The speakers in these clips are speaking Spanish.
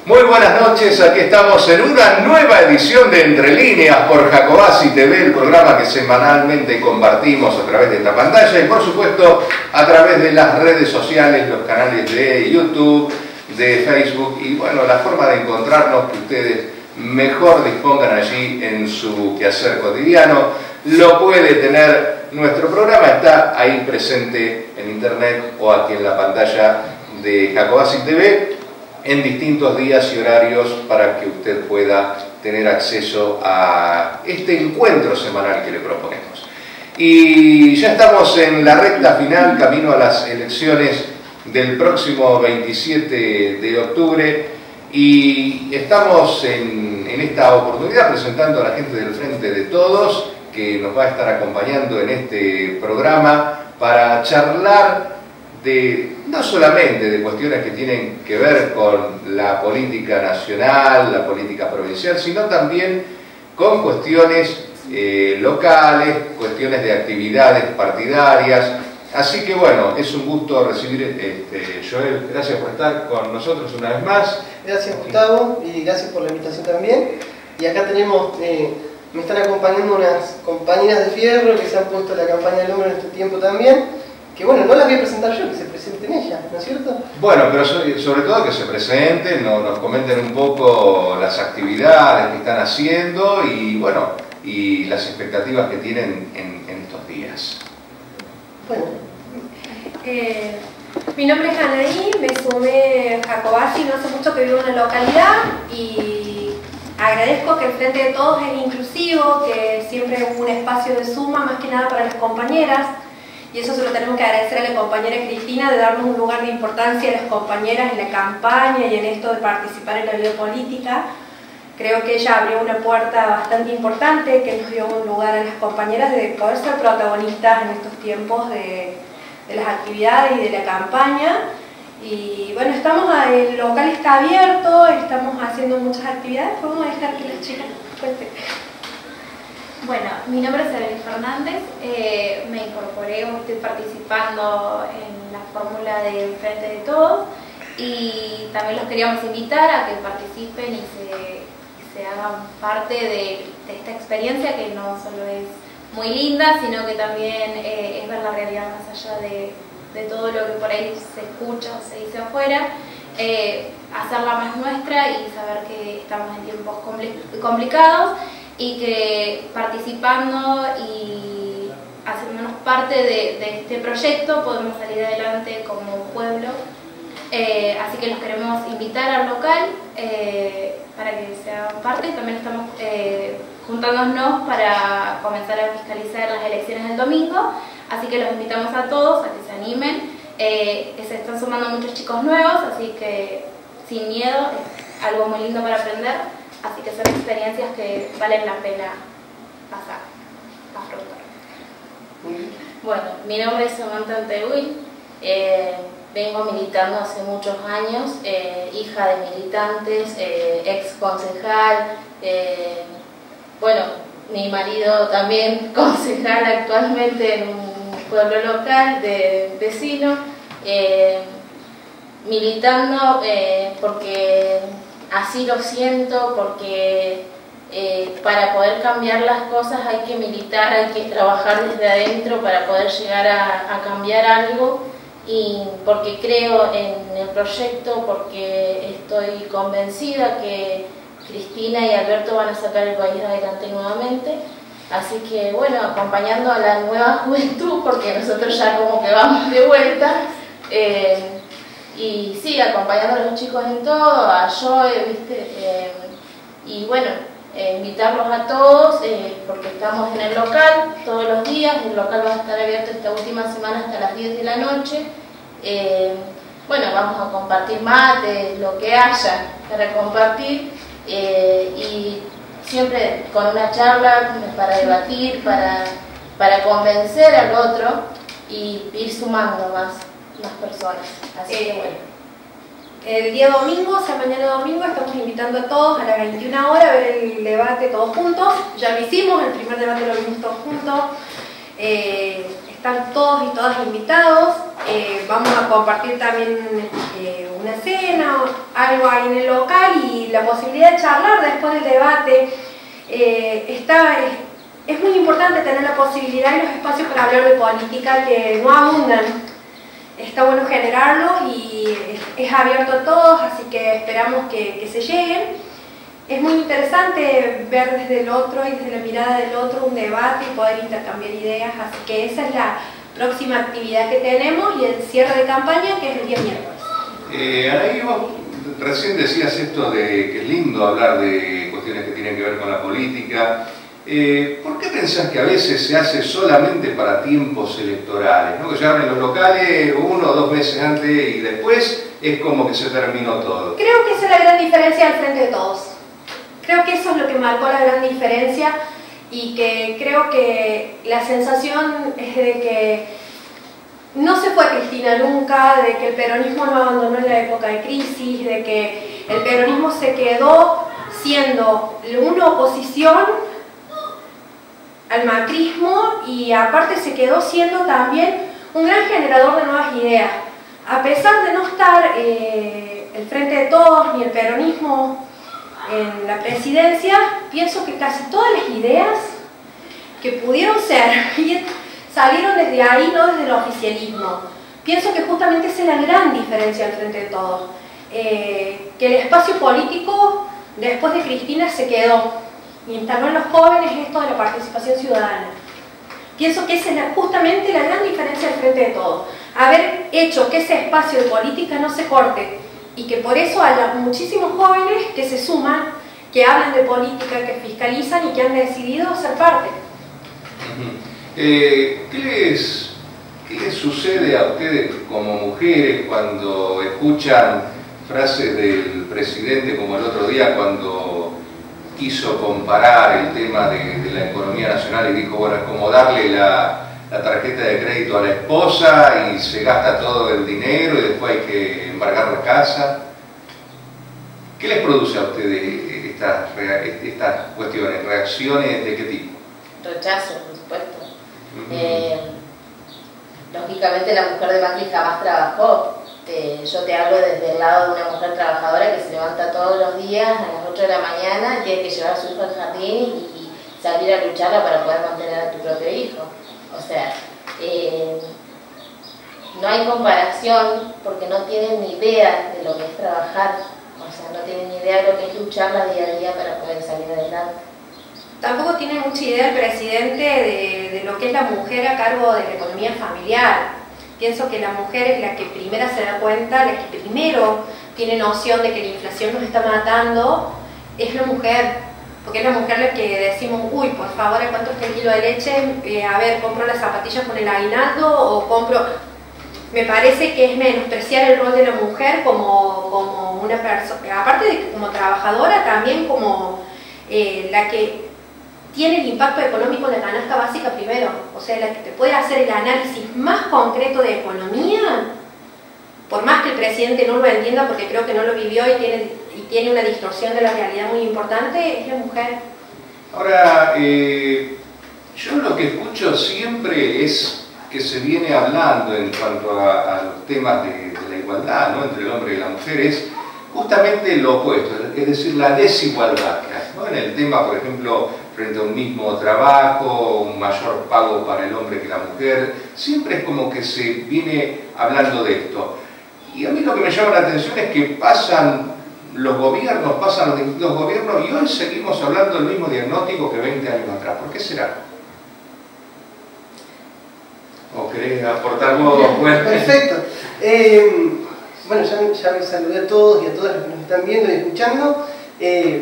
Muy buenas noches, aquí estamos en una nueva edición de Entre Líneas por Jacobasi TV, el programa que semanalmente compartimos a través de esta pantalla y por supuesto a través de las redes sociales, los canales de YouTube, de Facebook y bueno, la forma de encontrarnos que ustedes mejor dispongan allí en su quehacer cotidiano. Lo puede tener, nuestro programa está ahí presente en internet o aquí en la pantalla de Jacobasi TV en distintos días y horarios para que usted pueda tener acceso a este encuentro semanal que le proponemos. Y ya estamos en la recta final, camino a las elecciones del próximo 27 de octubre y estamos en esta oportunidad presentando a la gente del Frente de Todos que nos va a estar acompañando en este programa para charlar no solamente de cuestiones que tienen que ver con la política nacional, la política provincial, sino también con cuestiones locales, cuestiones de actividades partidarias. Así que bueno, es un gusto recibir, Joel, gracias por estar con nosotros una vez más. Gracias Gustavo y gracias por la invitación también. Y acá tenemos, me están acompañando unas compañeras de fierro que se han puesto la campaña del hombre en este tiempo también. Que bueno, no las voy a presentar yo, que se presenten ellas, ¿no es cierto? Bueno, pero sobre todo que se presenten, nos comenten un poco las actividades que están haciendo y bueno, y las expectativas que tienen en estos días. Bueno. Mi nombre es Anaí, me sumé a Jacobasi, no hace mucho que vivo en la localidad y agradezco que el Frente de Todos es inclusivo, que siempre es un espacio de suma, más que nada para las compañeras. Y eso se lo tenemos que agradecer a la compañera Cristina de darnos un lugar de importancia a las compañeras en la campaña y en esto de participar en la vida política. Creo que ella abrió una puerta bastante importante que nos dio un lugar a las compañeras de poder ser protagonistas en estos tiempos de las actividades y de la campaña. Y bueno, el local está abierto, estamos haciendo muchas actividades. Vamos a dejar que las chicas cuenten. Bueno, mi nombre es Evelyn Fernández, me incorporé, estoy participando en la fórmula del Frente de Todos y también los queríamos invitar a que participen y se hagan parte de esta experiencia que no solo es muy linda, sino que también es ver la realidad más allá de todo lo que por ahí se escucha o se dice afuera, hacerla más nuestra y saber que estamos en tiempos complicados y que participando y haciéndonos parte de este proyecto podemos salir adelante como pueblo. Así que los queremos invitar al local para que sean parte. También estamos juntándonos para comenzar a fiscalizar las elecciones del domingo, así que los invitamos a todos a que se animen. Se están sumando muchos chicos nuevos, así que sin miedo, es algo muy lindo para aprender. Así que son experiencias que valen la pena pasar, afrontar. Bueno, mi nombre es Samantha Antehuil, vengo militando hace muchos años, hija de militantes, ex concejal, bueno, mi marido también concejal actualmente en un pueblo local de vecino, militando porque así lo siento, porque para poder cambiar las cosas hay que militar, hay que trabajar desde adentro para poder llegar a cambiar algo, y porque creo en el proyecto, porque estoy convencida que Cristina y Alberto van a sacar el país adelante nuevamente. Así que bueno, acompañando a la nueva juventud, porque nosotros ya como que vamos de vuelta, y sí, acompañando a los chicos en todo, a Joe, ¿viste? Y bueno, invitarlos a todos, porque estamos en el local todos los días. El local va a estar abierto esta última semana hasta las 10 de la noche. Bueno, vamos a compartir mate, lo que haya para compartir, y siempre con una charla para debatir, para convencer al otro y ir sumando más personas. Así que bueno. El día domingo, o sea, mañana domingo, estamos invitando a todos a las 21 horas a ver el debate todos juntos. Ya lo hicimos, el primer debate lo vimos todos juntos. Están todos y todas invitados. Vamos a compartir también una cena, algo ahí en el local, y la posibilidad de charlar después del debate. Es muy importante tener la posibilidad y los espacios para hablar de política que no abundan. Está bueno generarlos y es abierto a todos, así que esperamos que se lleguen. Es muy interesante ver desde el otro y desde la mirada del otro un debate y poder intercambiar ideas, así que esa es la próxima actividad que tenemos, y el cierre de campaña, que es el día miércoles. Anaí, vos recién decías esto de que es lindo hablar de cuestiones que tienen que ver con la política. ¿Por qué pensás que a veces se hace solamente para tiempos electorales, ¿no? Que se abren los locales 1 o 2 meses antes y después es como que se terminó todo? Creo que esa es la gran diferencia al frente de todos. Creo que eso es lo que marcó la gran diferencia, y que creo que la sensación es de que no se fue Cristina nunca, de que el peronismo no abandonó en la época de crisis, de que el peronismo se quedó siendo una oposición al macrismo, y aparte se quedó siendo también un gran generador de nuevas ideas. A pesar de no estar el Frente de Todos ni el peronismo en la presidencia, pienso que casi todas las ideas que pudieron servir salieron desde ahí, no desde el oficialismo. Pienso que justamente esa es la gran diferencia al Frente de Todos, que el espacio político después de Cristina se quedó, instaló en los jóvenes esto de la participación ciudadana. Pienso que esa es justamente la gran diferencia del Frente de Todos, haber hecho que ese espacio de política no se corte, y que por eso haya muchísimos jóvenes que se suman, que hablan de política, que fiscalizan y que han decidido ser parte. ¿Qué les sucede a ustedes como mujeres cuando escuchan frases del presidente, como el otro día cuando quiso comparar el tema de la economía nacional y dijo, bueno, es como darle la tarjeta de crédito a la esposa y se gasta todo el dinero y después hay que embargar la casa? ¿Qué les produce a ustedes estas cuestiones? ¿Reacciones de qué tipo? Rechazo, por supuesto. Lógicamente la mujer de Macri jamás trabajó. Yo te hablo desde el lado de una mujer trabajadora que se levanta todos los días a las 8 de la mañana, tiene que llevar a su hijo al jardín y salir a lucharla para poder mantener a tu propio hijo. O sea, no hay comparación, porque no tienen ni idea de lo que es trabajar, o sea, no tienen ni idea de lo que es lucharla día a día para poder salir adelante. Tampoco tiene mucha idea el presidente de lo que es la mujer a cargo de la economía familiar. Pienso que la mujer es la que primero se da cuenta, la que primero tiene noción de que la inflación nos está matando, es la mujer. Porque es la mujer la que decimos, uy, por favor, ¿a cuánto está el kilo de leche? A ver, ¿compro las zapatillas con el aguinaldo o compro...? Me parece que es menospreciar el rol de la mujer como una persona, aparte de que como trabajadora, también como la que tiene el impacto económico en la canasta básica primero, o sea, la que te puede hacer el análisis más concreto de economía, por más que el presidente no lo entienda, porque creo que no lo vivió y tiene una distorsión de la realidad muy importante, es la mujer. Ahora, yo lo que escucho siempre es que se viene hablando en cuanto a los temas de la igualdad, ¿no?, entre el hombre y la mujer, es justamente lo opuesto, es decir, la desigualdad que hay, ¿no? En el tema, por ejemplo, frente a un mismo trabajo, un mayor pago para el hombre que la mujer, siempre es como que se viene hablando de esto. Y a mí lo que me llama la atención es que pasan los gobiernos, pasan los distintos gobiernos y hoy seguimos hablando del mismo diagnóstico que 20 años atrás. ¿Por qué será? ¿O querés aportar vos? Perfecto. Bueno, ya me saludé a todos y a todas los que nos están viendo y escuchando.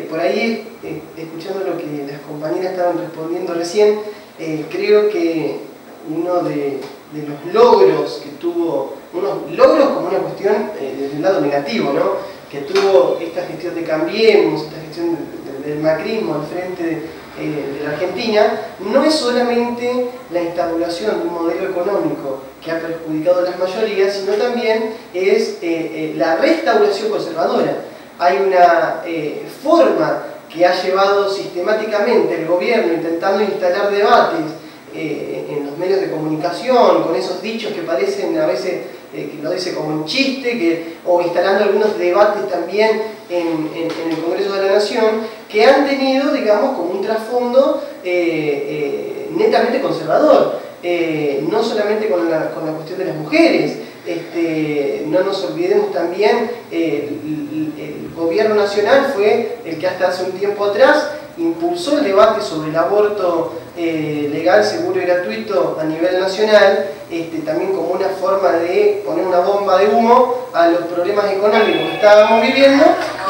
Por ahí, escuchando lo que las compañeras estaban respondiendo recién, creo que uno de los logros que tuvo, unos logros como una cuestión desde el lado negativo, ¿no? Que tuvo esta gestión de Cambiemos, esta gestión del macrismo al frente de la Argentina, no es solamente la instauración de un modelo económico que ha perjudicado a las mayorías, sino también es la restauración conservadora. Hay una forma que ha llevado sistemáticamente el gobierno intentando instalar debates en los medios de comunicación, con esos dichos que parecen a veces que lo dice como un chiste, o instalando algunos debates también en el Congreso de la Nación, que han tenido, digamos, como un trasfondo netamente conservador, no solamente con la cuestión de las mujeres. No nos olvidemos también, el gobierno nacional fue el que hasta hace un tiempo atrás impulsó el debate sobre el aborto legal, seguro y gratuito a nivel nacional, también como una forma de poner una bomba de humo a los problemas económicos que estábamos viviendo.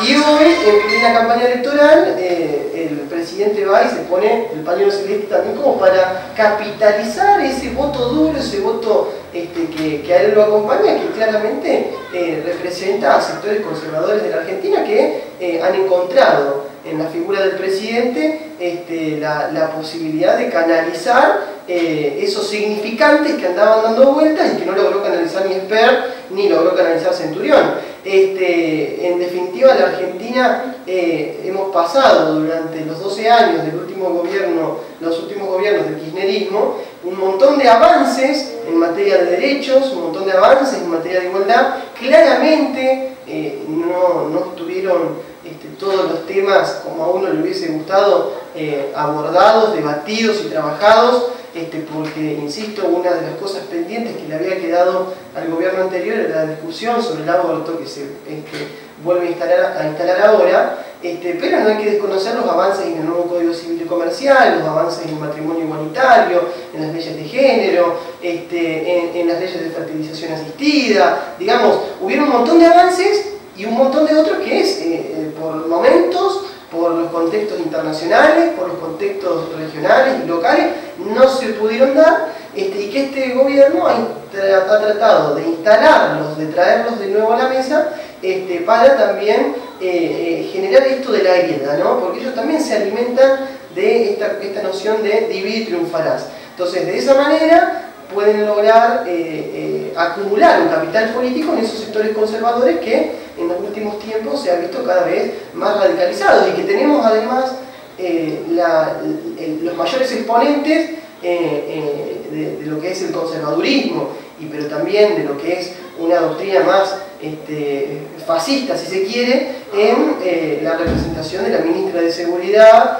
Y hoy, en plena campaña electoral, el presidente va y se pone el pañuelo celeste también como para capitalizar ese voto duro, ese voto que a él lo acompaña, que claramente representa a sectores conservadores de la Argentina que han encontrado en la figura del presidente la posibilidad de canalizar esos significantes que andaban dando vueltas y que no logró canalizar ni Esper ni logró canalizar Centurión. En definitiva, la Argentina hemos pasado durante los 12 años del último gobierno, los últimos gobiernos del kirchnerismo, un montón de avances en materia de derechos, un montón de avances en materia de igualdad. Claramente no estuvieron todos los temas como a uno le hubiese gustado abordados, debatidos y trabajados, porque, insisto, una de las cosas pendientes que le había quedado al gobierno anterior era la discusión sobre el aborto, que se vuelve a instalar ahora, pero no hay que desconocer los avances en el nuevo Código Civil y Comercial, los avances en el matrimonio igualitario, en las leyes de género, en las leyes de fertilización asistida. Digamos, hubieron un montón de avances y un montón de otros que es, por momentos, por los contextos internacionales, por los contextos regionales y locales, no se pudieron dar, y que este gobierno ha tratado de instalarlos, de traerlos de nuevo a la mesa, para también generar esto de la grieta, ¿no? Porque ellos también se alimentan de esta noción de divide y triunfarás. Entonces, de esa manera pueden lograr acumular un capital político en esos sectores conservadores que en los últimos tiempos se ha visto cada vez más radicalizados y que tenemos además los mayores exponentes de lo que es el conservadurismo, pero también de lo que es una doctrina más fascista, si se quiere, en la representación de la ministra de Seguridad,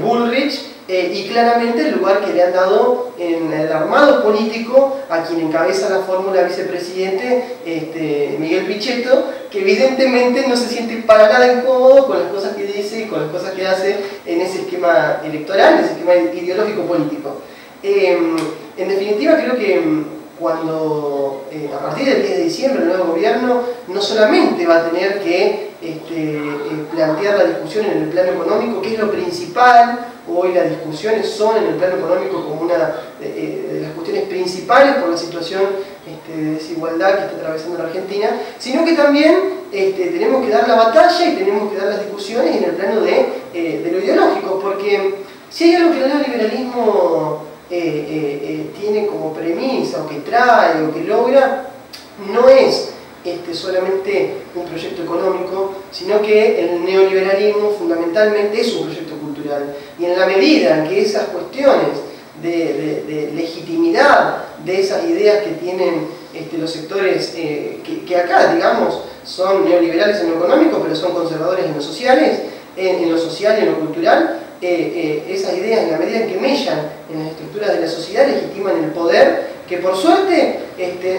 Bullrich, y claramente el lugar que le han dado en el armado político a quien encabeza la fórmula vicepresidente, Miguel Pichetto, que evidentemente no se siente para nada incómodo con las cosas que dice y con las cosas que hace en ese esquema electoral, en ese esquema ideológico político. En definitiva, creo que cuando a partir del 10 de diciembre el nuevo gobierno no solamente va a tener que plantear la discusión en el plano económico, que es lo principal. Hoy las discusiones son en el plano económico como una de las cuestiones principales por la situación de desigualdad que está atravesando la Argentina, sino que también tenemos que dar la batalla y tenemos que dar las discusiones en el plano de lo ideológico, porque si hay algo que el neoliberalismo tiene como premisa, o que trae, o que logra, no es solamente un proyecto económico, sino que el neoliberalismo fundamentalmente es un proyecto cultural. Y en la medida en que esas cuestiones de legitimidad de esas ideas que tienen los sectores que acá, digamos, son neoliberales en lo económico, pero son conservadores en lo sociales, en lo social y en lo cultural. Esas ideas, en la medida en que mellan en las estructuras de la sociedad, legitiman el poder, que por suerte,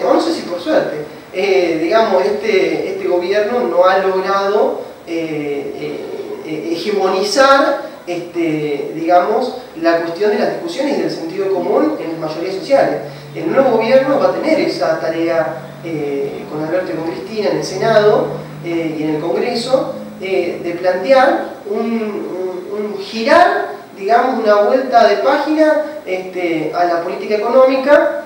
o no sé si por suerte, digamos, este gobierno no ha logrado hegemonizar, digamos, la cuestión de las discusiones y del sentido común en las mayorías sociales. El nuevo gobierno va a tener esa tarea con Alberto y con Cristina en el Senado y en el Congreso, de plantear un girar, digamos, una vuelta de página a la política económica,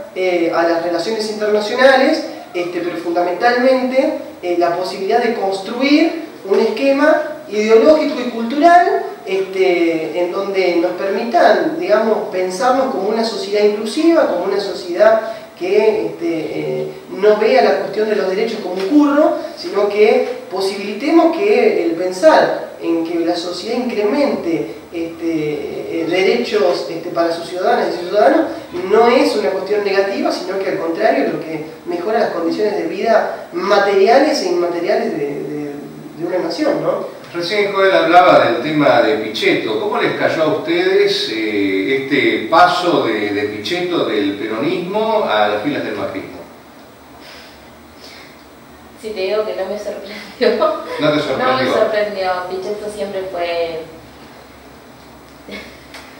a las relaciones internacionales, pero fundamentalmente la posibilidad de construir un esquema ideológico y cultural en donde nos permitan, digamos, pensarnos como una sociedad inclusiva, como una sociedad que no vea la cuestión de los derechos como un curro, sino que posibilitemos que el pensar en que la sociedad incremente derechos para sus ciudadanas y sus ciudadanos no es una cuestión negativa, sino que al contrario, lo que mejora las condiciones de vida materiales e inmateriales de una nación, ¿no? Recién Joel hablaba del tema de Pichetto. ¿Cómo les cayó a ustedes este paso de Pichetto del peronismo a las filas del macrismo? Si te digo que no me sorprendió. ¿No te sorprendió? No me sorprendió. Pichetto siempre fue...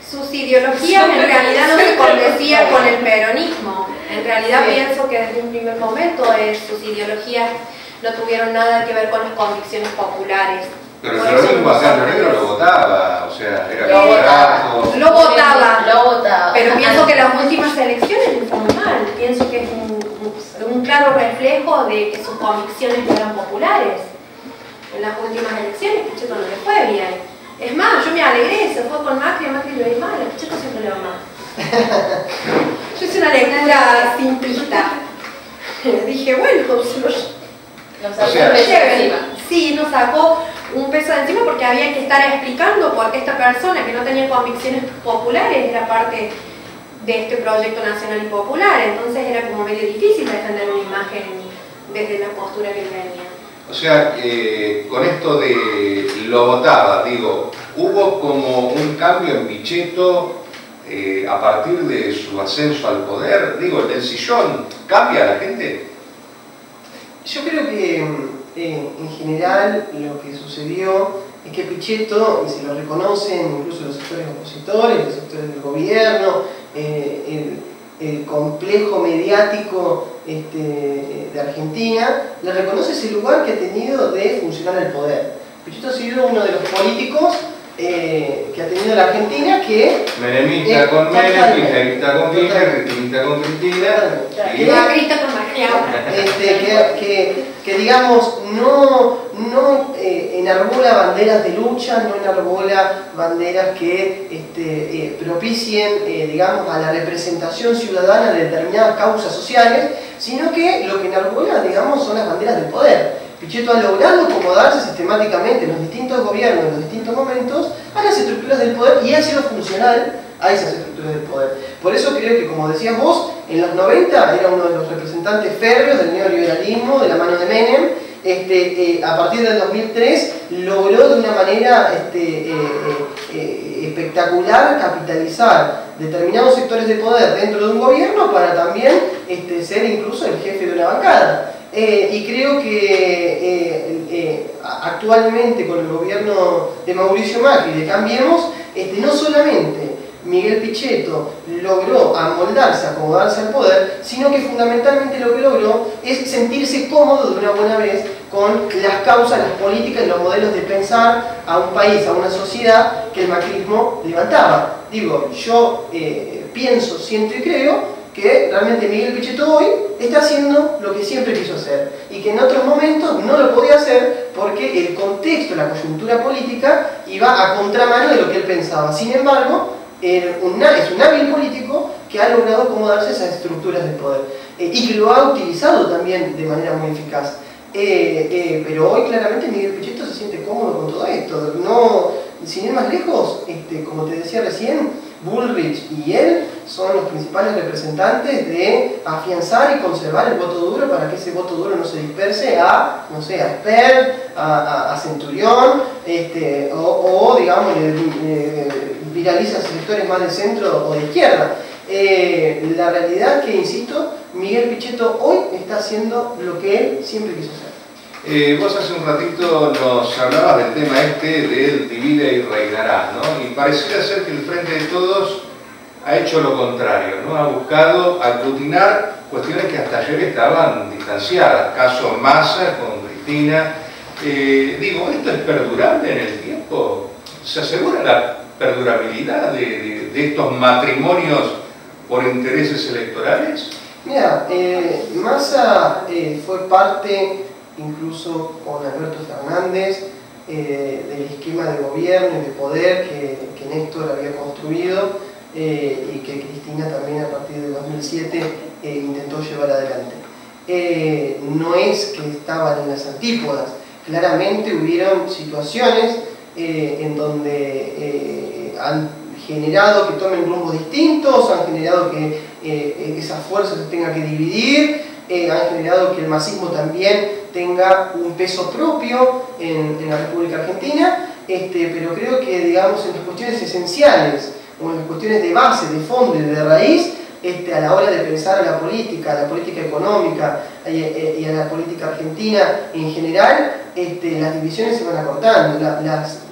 Sus ideologías en realidad no se condecían con el peronismo. En realidad Sí. pienso que desde un primer momento sus ideologías no tuvieron nada que ver con las convicciones populares. Pero el Por eso peronismo no acá en son- Río Negro lo votaba, o sea, era Lo candidato. Lo votaba. Lo votaba. Pero pienso que las últimas elecciones no fueron mal. Pienso que es un claro reflejo de que sus convicciones no eran populares. En las últimas elecciones Pichetto no le fue bien. Es más, yo me alegré, se fue con Macri, a Macri le va mal, a Pichetto siempre le va mal. Yo hice una lectura simplista. Dije, bueno, Nos O sacó sea, el peso encima. sí, nos sacó un peso de encima porque había que estar explicando por qué esta persona que no tenía convicciones populares era parte de este proyecto nacional y popular. Entonces era como medio difícil defender una imagen desde la postura que tenía. O sea, con esto de lo votaba, digo, ¿hubo como un cambio en Pichetto a partir de su ascenso al poder? Digo, ¿el sillón cambia a la gente? Yo creo que en general lo que sucedió es que Pichetto, y se lo reconocen incluso los sectores opositores, los sectores del gobierno, el complejo mediático de Argentina, le reconoce ese lugar que ha tenido de funcionar el poder. Pichetto ha sido uno de los políticos que ha tenido la Argentina que... Menemista con Menem, totalmente. kirchnerista con Kirchner, cristinista con Cristina. Y Macrista con Macri ahora. que digamos no enarbola banderas de lucha, no enarbola banderas que propicien digamos a la representación ciudadana de determinadas causas sociales, sino que lo que enarbola, digamos, son las banderas del poder. Pichetto ha logrado acomodarse sistemáticamente en los distintos gobiernos, en los distintos momentos, a las estructuras del poder y ha sido funcional a esas estructuras del poder. Por eso creo que, como decías vos, en los 90 era uno de los representantes férreos del neoliberalismo, de la mano de Menem. A partir del 2003 logró de una manera espectacular capitalizar determinados sectores de poder dentro de un gobierno para también ser incluso el jefe de una bancada. Y creo que actualmente con el gobierno de Mauricio Macri, de Cambiemos, no solamente Miguel Pichetto logró amoldarse, acomodarse al poder, sino que fundamentalmente lo que logró es sentirse cómodo de una buena vez con las causas, las políticas y los modelos de pensar a un país, a una sociedad que el macrismo levantaba. Digo, yo pienso, siento y creo que realmente Miguel Pichetto hoy está haciendo lo que siempre quiso hacer y que en otros momentos no lo podía hacer porque el contexto, la coyuntura política iba a contramano de lo que él pensaba. Sin embargo, es un hábil político que ha logrado acomodarse a esas estructuras del poder y que lo ha utilizado también de manera muy eficaz. Pero hoy claramente Miguel Pichetto se siente cómodo con todo esto. No, sin ir más lejos, como te decía recién, Bullrich y él son los principales representantes de afianzar y conservar el voto duro para que ese voto duro no se disperse a, no sé, a Esper, a Centurión, o digamos, viraliza sectores más de centro o de izquierda. La realidad es que, insisto, Miguel Pichetto hoy está haciendo lo que él siempre quiso hacer. Vos hace un ratito nos hablabas del tema del divide y reinará, ¿no? Y pareciera ser que el Frente de Todos ha hecho lo contrario, ¿no? Ha buscado aglutinar cuestiones que hasta ayer estaban distanciadas, caso Massa con Cristina. Digo, ¿esto es perdurable en el tiempo? ¿Se asegura la perdurabilidad de estos matrimonios por intereses electorales? Mira, Massa fue parte, incluso con Alberto Fernández, del esquema de gobierno y de poder que Néstor había construido y que Cristina también a partir de 2007 intentó llevar adelante. No es que estaban en las antípodas, claramente hubieron situaciones en donde han generado que tomen rumbos distintos, han generado que esas fuerzas se tengan que dividir, han generado que el masismo también tenga un peso propio en la República Argentina, pero creo que, digamos, en las cuestiones esenciales o en las cuestiones de base, de fondo y de raíz, a la hora de pensar a la política económica y a la política argentina en general, las divisiones se van acortando, las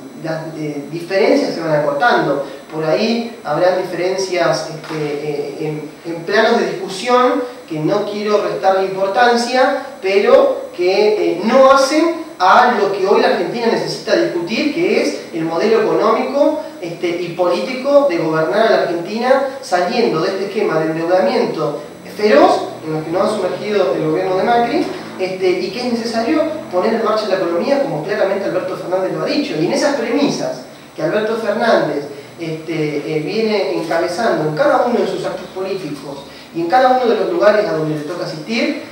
diferencias se van acortando. Por ahí habrán diferencias en planos de discusión que no quiero restarle importancia, pero que no hacen a lo que hoy la Argentina necesita discutir, que es el modelo económico y político de gobernar a la Argentina saliendo de este esquema de endeudamiento feroz en lo que nos ha sumergido el gobierno de Macri, y que es necesario poner en marcha la economía, como claramente Alberto Fernández lo ha dicho. Y en esas premisas que Alberto Fernández viene encabezando en cada uno de sus actos políticos y en cada uno de los lugares a donde le toca asistir,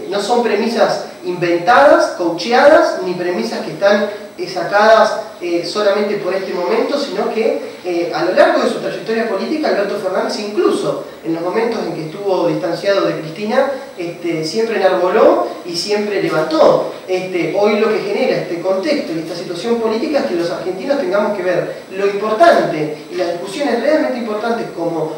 no son premisas inventadas, coacheadas, ni premisas que están sacadas solamente por este momento, sino que a lo largo de su trayectoria política, Alberto Fernández, incluso en los momentos en que estuvo distanciado de Cristina, siempre enarboló y siempre levantó. Hoy lo que genera este contexto y esta situación política es que los argentinos tengamos que ver lo importante y las discusiones realmente importantes como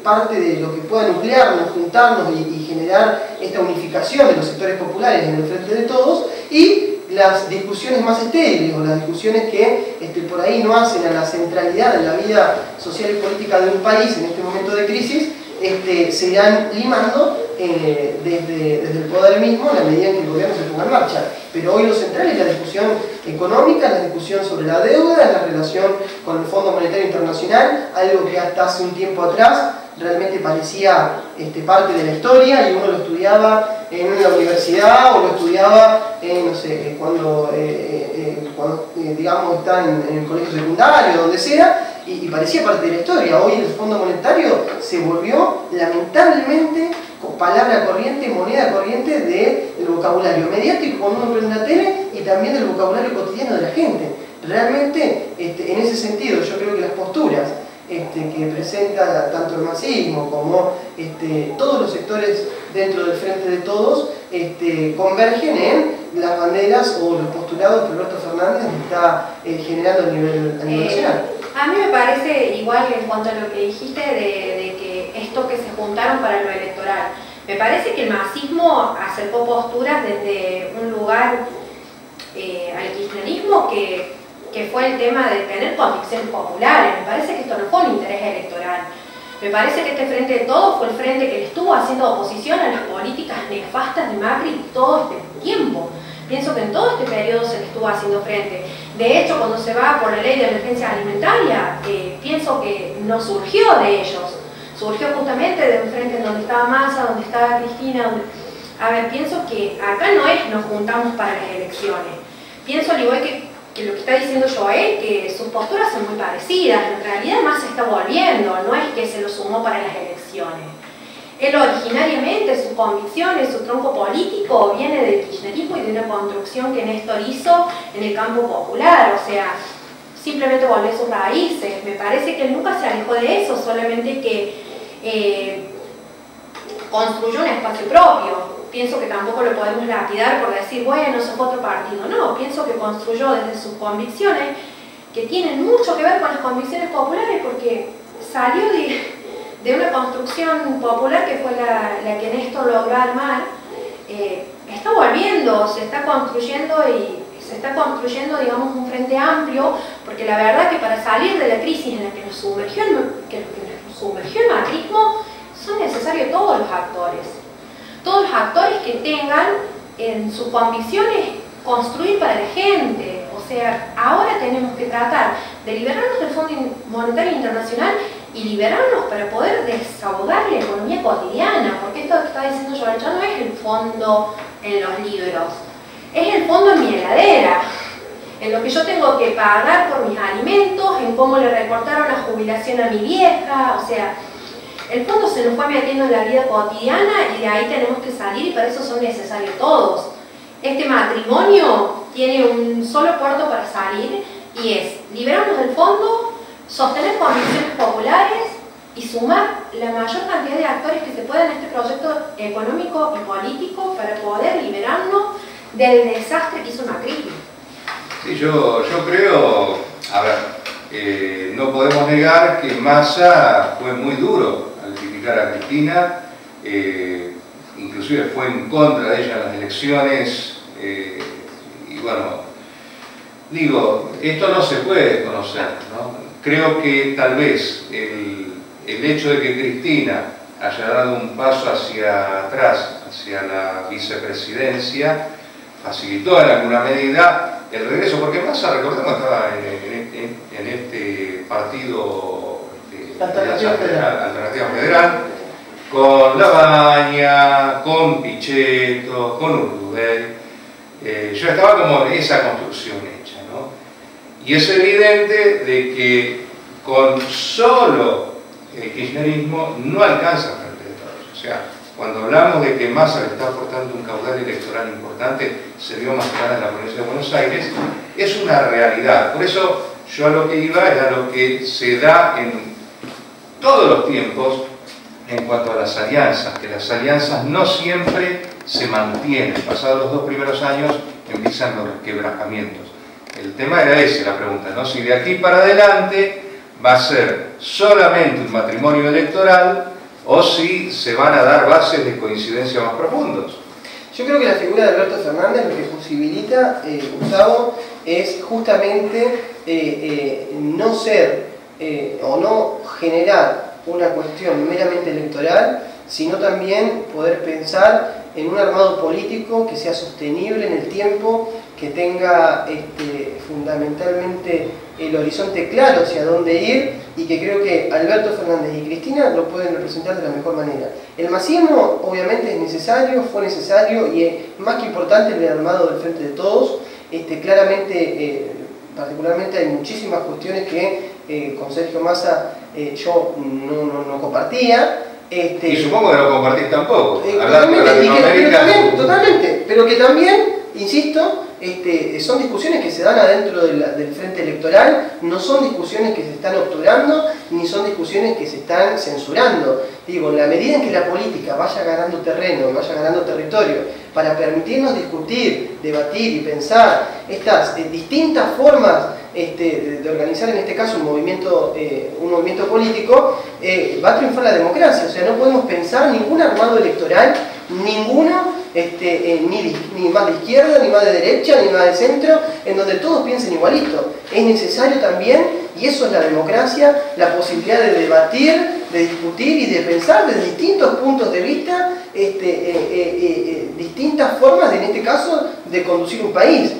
parte de lo que pueda nuclearnos, juntarnos y generar esta unificación de los sectores populares en el Frente de Todos, y las discusiones más estériles o las discusiones que por ahí no hacen a la centralidad de la vida social y política de un país en este momento de crisis, se irán limando desde el poder mismo en la medida en que el gobierno se ponga en marcha. Pero hoy lo central es la discusión económica, la discusión sobre la deuda, la relación con el Fondo Monetario Internacional, algo que hasta hace un tiempo atrás realmente parecía parte de la historia y uno lo estudiaba en la universidad o lo estudiaba no sé, cuando digamos está en el colegio secundario, donde sea, y parecía parte de la historia. Hoy el Fondo Monetario se volvió lamentablemente palabra corriente, moneda corriente del vocabulario mediático cuando uno prende la tele y también del vocabulario cotidiano de la gente. Realmente, en ese sentido, yo creo que las posturas que presenta tanto el masismo como todos los sectores dentro del Frente de Todos convergen en las banderas o los postulados que Alberto Fernández está generando a nivel nacional. A mí me parece igual en cuanto a lo que dijiste de que esto que se juntaron para lo electoral. Me parece que el masismo acercó posturas desde un lugar al kirchnerismo que fue el tema de tener convicciones populares. Me parece que esto no fue un interés electoral. Me parece que este Frente de Todos fue el frente que le estuvo haciendo oposición a las políticas nefastas de Macri todo este tiempo. Pienso que en todo este periodo se le estuvo haciendo frente. De hecho, cuando se va por la ley de emergencia alimentaria, pienso que no surgió de ellos. Surgió justamente de un frente en donde estaba Massa, donde estaba Cristina. A ver, pienso que acá no es nos juntamos para las elecciones. Pienso al igual que lo que está diciendo Joel, que sus posturas son muy parecidas. En realidad Massa está volviendo, no es que se lo sumó para las elecciones. Él originariamente, sus convicciones, su tronco político viene del kirchnerismo y de una construcción que Néstor hizo en el campo popular. O sea, simplemente volvió a sus raíces. Me parece que él nunca se alejó de eso, solamente que construyó un espacio propio. Pienso que tampoco lo podemos lapidar por decir, bueno, eso fue otro partido. No, pienso que construyó desde sus convicciones, que tienen mucho que ver con las convicciones populares, porque salió de una construcción popular que fue la que Néstor logró armar. Está volviendo, se está construyendo, digamos, un frente amplio, porque la verdad que para salir de la crisis en la que nos sumergió el macrismo, son necesarios todos los actores que tengan en sus convicciones construir para la gente. O sea, ahora tenemos que tratar de liberarnos del Fondo Monetario Internacional y liberarnos para poder desahogar la economía cotidiana, porque esto que está diciendo Joel ya no es el fondo en los libros, es el fondo en mi heladera, en lo que yo tengo que pagar por mis alimentos, en cómo le recortaron la jubilación a mi vieja. O sea, el fondo se nos fue metiendo en la vida cotidiana y de ahí tenemos que salir, y para eso son necesarios todos. Este matrimonio tiene un solo puerto para salir, y es liberarnos del fondo, sostener convicciones populares y sumar la mayor cantidad de actores que se pueda en este proyecto económico y político para poder liberarnos del desastre que hizo Macri. Sí, yo creo, a ver, no podemos negar que Massa fue muy duro al criticar a Cristina, inclusive fue en contra de ella en las elecciones, y bueno, digo, esto no se puede desconocer, ¿no? Creo que tal vez el hecho de que Cristina haya dado un paso hacia atrás, hacia la vicepresidencia, facilitó en alguna medida el regreso, porque Massa, recordemos, estaba en este partido Alternativa Federal, con Labaña, con Pichetto, con Urtubey. Yo estaba como en esa construcción hecha, ¿no? Y es evidente de que con solo el kirchnerismo no alcanza frente de todos. O sea, cuando hablamos de que Massa le está aportando un caudal electoral importante, se vio más clara en la provincia de Buenos Aires, es una realidad. Por eso yo a lo que iba era lo que se da en todos los tiempos en cuanto a las alianzas, que las alianzas no siempre se mantienen. Pasados los 2 primeros años empiezan los quebrantamientos. El tema era ese, la pregunta, ¿no? Si de aquí para adelante va a ser solamente un matrimonio electoral o si se van a dar bases de coincidencia más profundos. Yo creo que la figura de Alberto Fernández lo que posibilita, Gustavo, es justamente no ser o no generar una cuestión meramente electoral, sino también poder pensar en un armado político que sea sostenible en el tiempo, que tenga fundamentalmente el horizonte claro hacia dónde ir, y que creo que Alberto Fernández y Cristina lo pueden representar de la mejor manera. El masismo obviamente es necesario, fue necesario, y es más que importante el armado del Frente de Todos. Claramente, particularmente hay muchísimas cuestiones que con Sergio Massa yo no compartía. Y supongo que no compartís tampoco. Totalmente, pero que también, insisto, son discusiones que se dan adentro del frente electoral, no son discusiones que se están obturando, ni son discusiones que se están censurando. Digo, en la medida en que la política vaya ganando terreno, vaya ganando territorio, para permitirnos discutir, debatir y pensar estas distintas formas de organizar, en este caso, un movimiento político, va a triunfar la democracia. O sea, no podemos pensar ningún armado electoral, ninguno, ni más de izquierda, ni más de derecha, ni más de centro, en donde todos piensen igualito. Es necesario también, y eso es la democracia, la posibilidad de debatir, de discutir y de pensar desde distintos puntos de vista, distintas formas, en este caso, de conducir un país.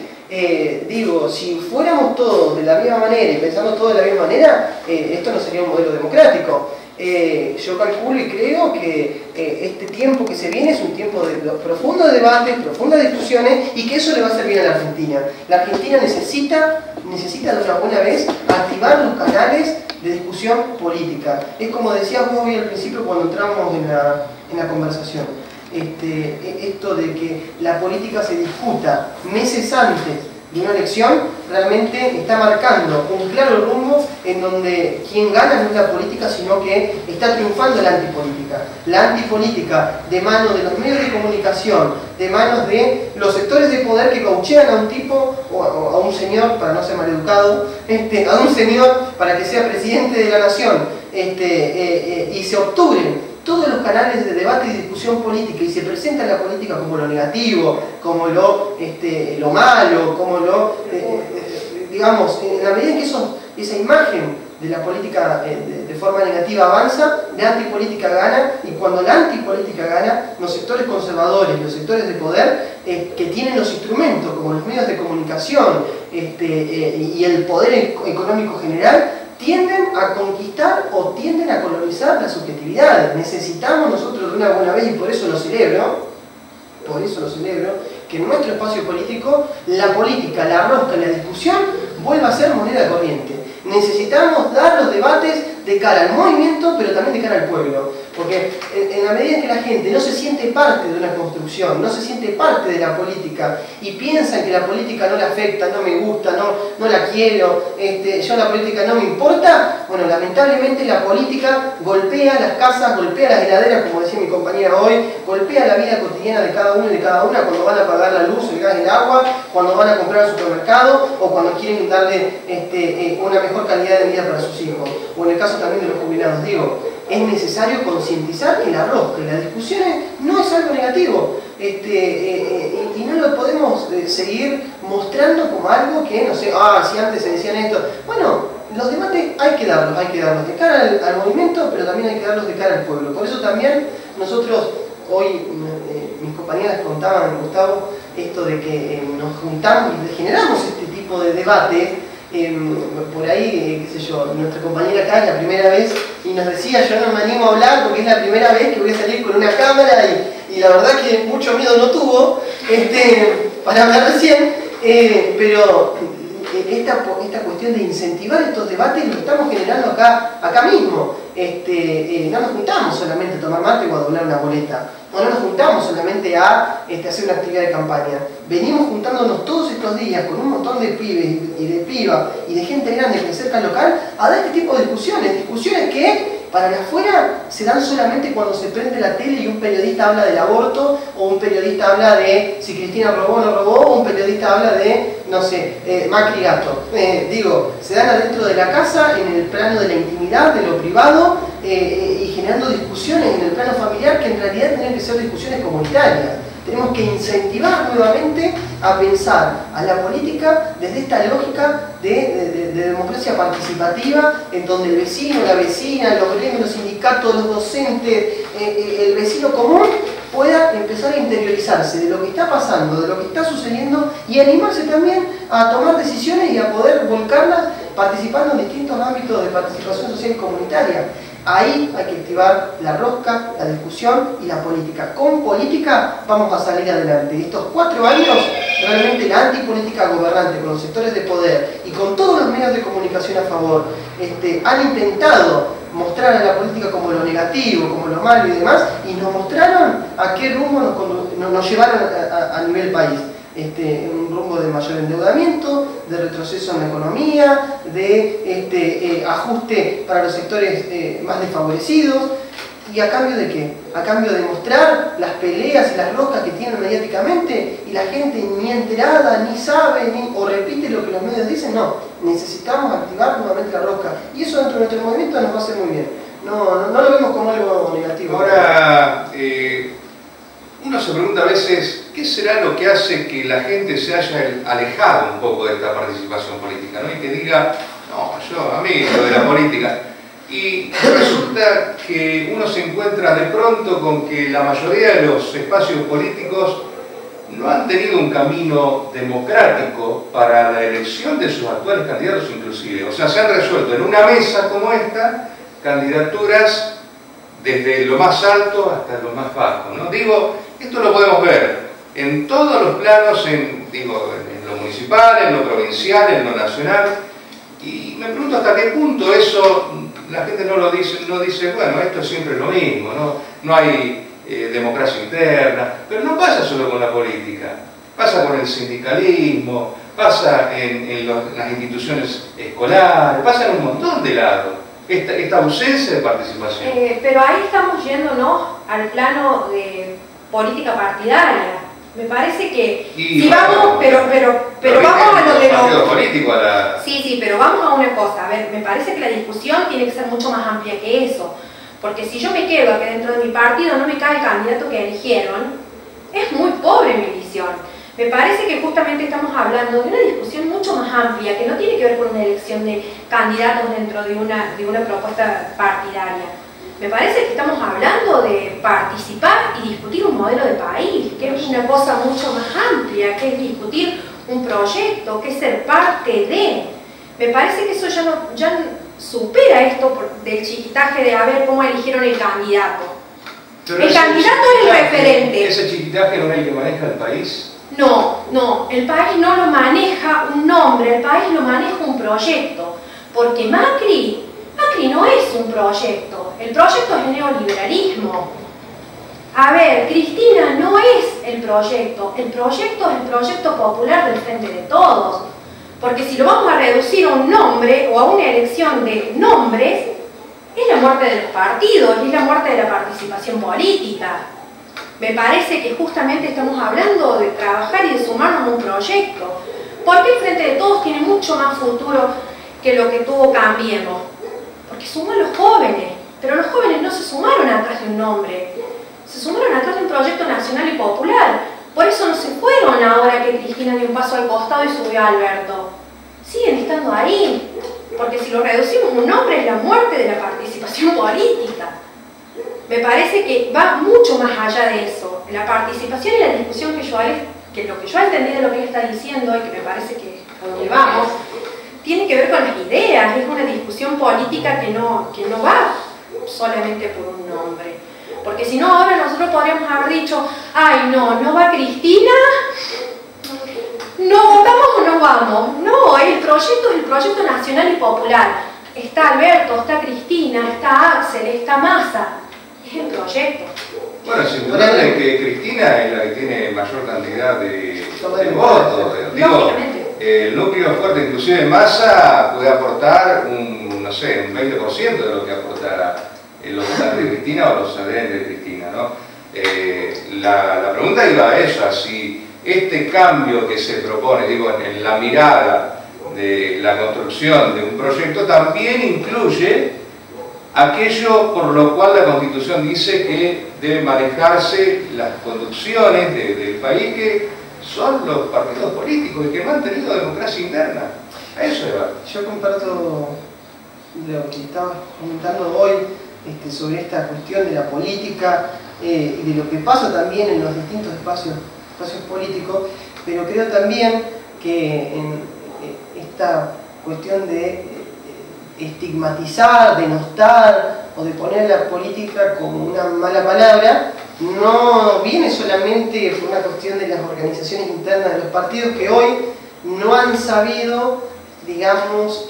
Digo, si fuéramos todos de la misma manera y pensando todos de la misma manera, esto no sería un modelo democrático. Yo calculo y creo que este tiempo que se viene es un tiempo de profundos debates, profundas discusiones, y que eso le va a hacer bien a la Argentina. La Argentina necesita de una buena vez activar los canales de discusión política. Es como decíamos hoy al principio cuando entramos en la conversación. Esto de que la política se discuta meses antes de una elección, realmente está marcando un claro rumbo en donde quien gana no es la política, sino que está triunfando la antipolítica. La antipolítica de manos de los medios de comunicación, de manos de los sectores de poder que cauchean a un tipo o a un señor, para no ser maleducado, a un señor para que sea presidente de la nación, y se obturen todos los canales de debate y discusión política y se presenta la política como lo negativo, como lo malo, como digamos, en la medida en que esa imagen de la política de forma negativa avanza, la antipolítica gana, y cuando la antipolítica gana, los sectores conservadores, los sectores de poder, que tienen los instrumentos, como los medios de comunicación y el poder económico general, tienden a conquistar o tienden a colonizar las subjetividades. Necesitamos nosotros de una buena vez, y por eso lo celebro, que en nuestro espacio político la política, la rosca, la discusión vuelva a ser moneda corriente. Necesitamos dar los debates de cara al movimiento, pero también de cara al pueblo. Porque en la medida en que la gente no se siente parte de una construcción, no se siente parte de la política y piensa que la política no le afecta, no me gusta, no la quiero, yo la política no me importa, bueno, lamentablemente la política golpea las casas, golpea las heladeras, como decía mi compañera hoy, golpea la vida cotidiana de cada uno y de cada una cuando van a pagar la luz, el gas, el agua, cuando van a comprar al supermercado o cuando quieren darle una mejor calidad de vida para sus hijos. O en el caso también de los jubilados, digo, es necesario concientizar que la rosca y las discusiones no es algo negativo, y no lo podemos seguir mostrando como algo que, no sé, si antes se decían esto. Bueno, los debates hay que darlos de cara al movimiento, pero también hay que darlos de cara al pueblo. Por eso también nosotros, hoy mis compañeras contaban, Gustavo, esto de que nos juntamos y generamos este tipo de debate. Por ahí, qué sé yo, nuestra compañera acá es la primera vez y nos decía, yo no me animo a hablar porque es la primera vez que voy a salir con una cámara, y la verdad que mucho miedo no tuvo para hablar recién, pero esta cuestión de incentivar estos debates lo estamos generando acá mismo. No nos juntamos solamente a tomar mate o a doblar una boleta, no nos juntamos solamente a hacer una actividad de campaña. Venimos juntándonos todos estos días con un montón de pibes y de pibas y de gente grande que cerca al local a dar este tipo de discusiones que para la afuera se dan solamente cuando se prende la tele y un periodista habla del aborto, o un periodista habla de si Cristina robó o no robó, o un periodista habla de, no sé, Macri gato. Se dan adentro de la casa, en el plano de la intimidad, de lo privado, y generando discusiones en el plano familiar que en realidad tienen que ser discusiones comunitarias. Tenemos que incentivar nuevamente a pensar a la política desde esta lógica de democracia participativa, en donde el vecino, la vecina, los gremios, los sindicatos, los docentes, el vecino común pueda empezar a interiorizarse de lo que está pasando, de lo que está sucediendo, y animarse también a tomar decisiones y a poder volcarlas participando en distintos ámbitos de participación social y comunitaria. Ahí hay que activar la rosca, la discusión y la política. Con política vamos a salir adelante. Y estos 4 años, realmente la antipolítica gobernante, con los sectores de poder y con todos los medios de comunicación a favor, han intentado mostrar a la política como lo negativo, como lo malo y demás, y nos mostraron a qué rumbo nos llevaron a nivel país. Un rumbo de mayor endeudamiento, de retroceso en la economía, de ajuste para los sectores más desfavorecidos. ¿Y a cambio de qué? A cambio de mostrar las peleas y las roscas que tienen mediáticamente, y la gente ni enterada, ni sabe, o repite lo que los medios dicen. No, necesitamos activar nuevamente la rosca, y eso dentro de nuestro movimiento nos va a hacer muy bien. No lo vemos como algo negativo. Ahora, uno se pregunta a veces, ¿qué será lo que hace que la gente se haya alejado un poco de esta participación política, ¿no? Y que diga, no, a mí lo de la política. Y resulta que uno se encuentra de pronto con que la mayoría de los espacios políticos no han tenido un camino democrático para la elección de sus actuales candidatos inclusive. O sea, se han resuelto en una mesa como esta candidaturas desde lo más alto hasta lo más bajo, ¿no? Digo, esto lo podemos ver en todos los planos, en lo municipal, en lo provincial, en lo nacional, y me pregunto hasta qué punto eso la gente no dice, bueno, esto siempre es lo mismo, no hay democracia interna, pero no pasa solo con la política, pasa con el sindicalismo, pasa en las instituciones escolares, pasa en un montón de lados, esta ausencia de participación. Pero ahí estamos yéndonos al plano de política partidaria. Me parece que Y si vamos, pero vamos a lo de los político a la... Sí, pero vamos a una cosa. A ver, me parece que la discusión tiene que ser mucho más amplia que eso. Porque si yo me quedo aquí dentro de mi partido, no me cae el candidato que eligieron, es muy pobre mi visión. Me parece que justamente estamos hablando de una discusión mucho más amplia, que no tiene que ver con una elección de candidatos dentro de una propuesta partidaria. Me parece que estamos hablando de participar y discutir un modelo de país, que es una cosa mucho más amplia, que es discutir un proyecto, que es ser parte de. Me parece que eso ya supera esto del chiquitaje de a ver cómo eligieron el candidato. Pero el candidato es el referente. ¿Ese chiquitaje no es el que maneja el país? No, el país no lo maneja un nombre, el país lo maneja un proyecto. Porque Macri no es un proyecto, el proyecto es el neoliberalismo. A ver, Cristina no es el proyecto es el proyecto popular del Frente de Todos. Porque si lo vamos a reducir a un nombre o a una elección de nombres, es la muerte de los partidos, es la muerte de la participación política. Me parece que justamente estamos hablando de trabajar y de sumarnos a un proyecto. Porque el Frente de Todos tiene mucho más futuro que lo que tuvo Cambiemos. Porque sumó a los jóvenes, pero los jóvenes no se sumaron atrás de un nombre, se sumaron atrás de un proyecto nacional y popular. Por eso no se fueron ahora que Cristina dio un paso al costado y subió a Alberto. Siguen estando ahí, porque si lo reducimos a un nombre es la muerte de la participación política. Me parece que va mucho más allá de eso. La participación y la discusión que lo que yo he entendido de lo que ella está diciendo y que me parece que a donde vamos, tiene que ver con las ideas, es una discusión política que no va solamente por un nombre. Porque si no, ahora nosotros podríamos haber dicho, ay no va Cristina, no votamos o no vamos. No, el proyecto es el proyecto nacional y popular. Está Alberto, está Cristina, está Axel, está Massa. Es el proyecto. Bueno, sin duda es que Cristina es la que tiene mayor cantidad de votos. Digo, el núcleo fuerte, inclusive Massa, puede aportar un 20% de lo que aportará los votantes de Cristina o los adherentes de Cristina, ¿no? La pregunta iba a ella, si este cambio que se propone, digo, en la mirada de la construcción de un proyecto también incluye aquello por lo cual la Constitución dice que deben manejarse las conducciones del país, que son los partidos políticos y que no han tenido democracia interna. A eso va. Yo comparto lo que estabas comentando hoy sobre esta cuestión de la política y de lo que pasa también en los distintos espacios políticos, pero creo también que en esta cuestión de estigmatizar, denostar o de poner la política como una mala palabra, no viene solamente por una cuestión de las organizaciones internas de los partidos que hoy no han sabido, digamos,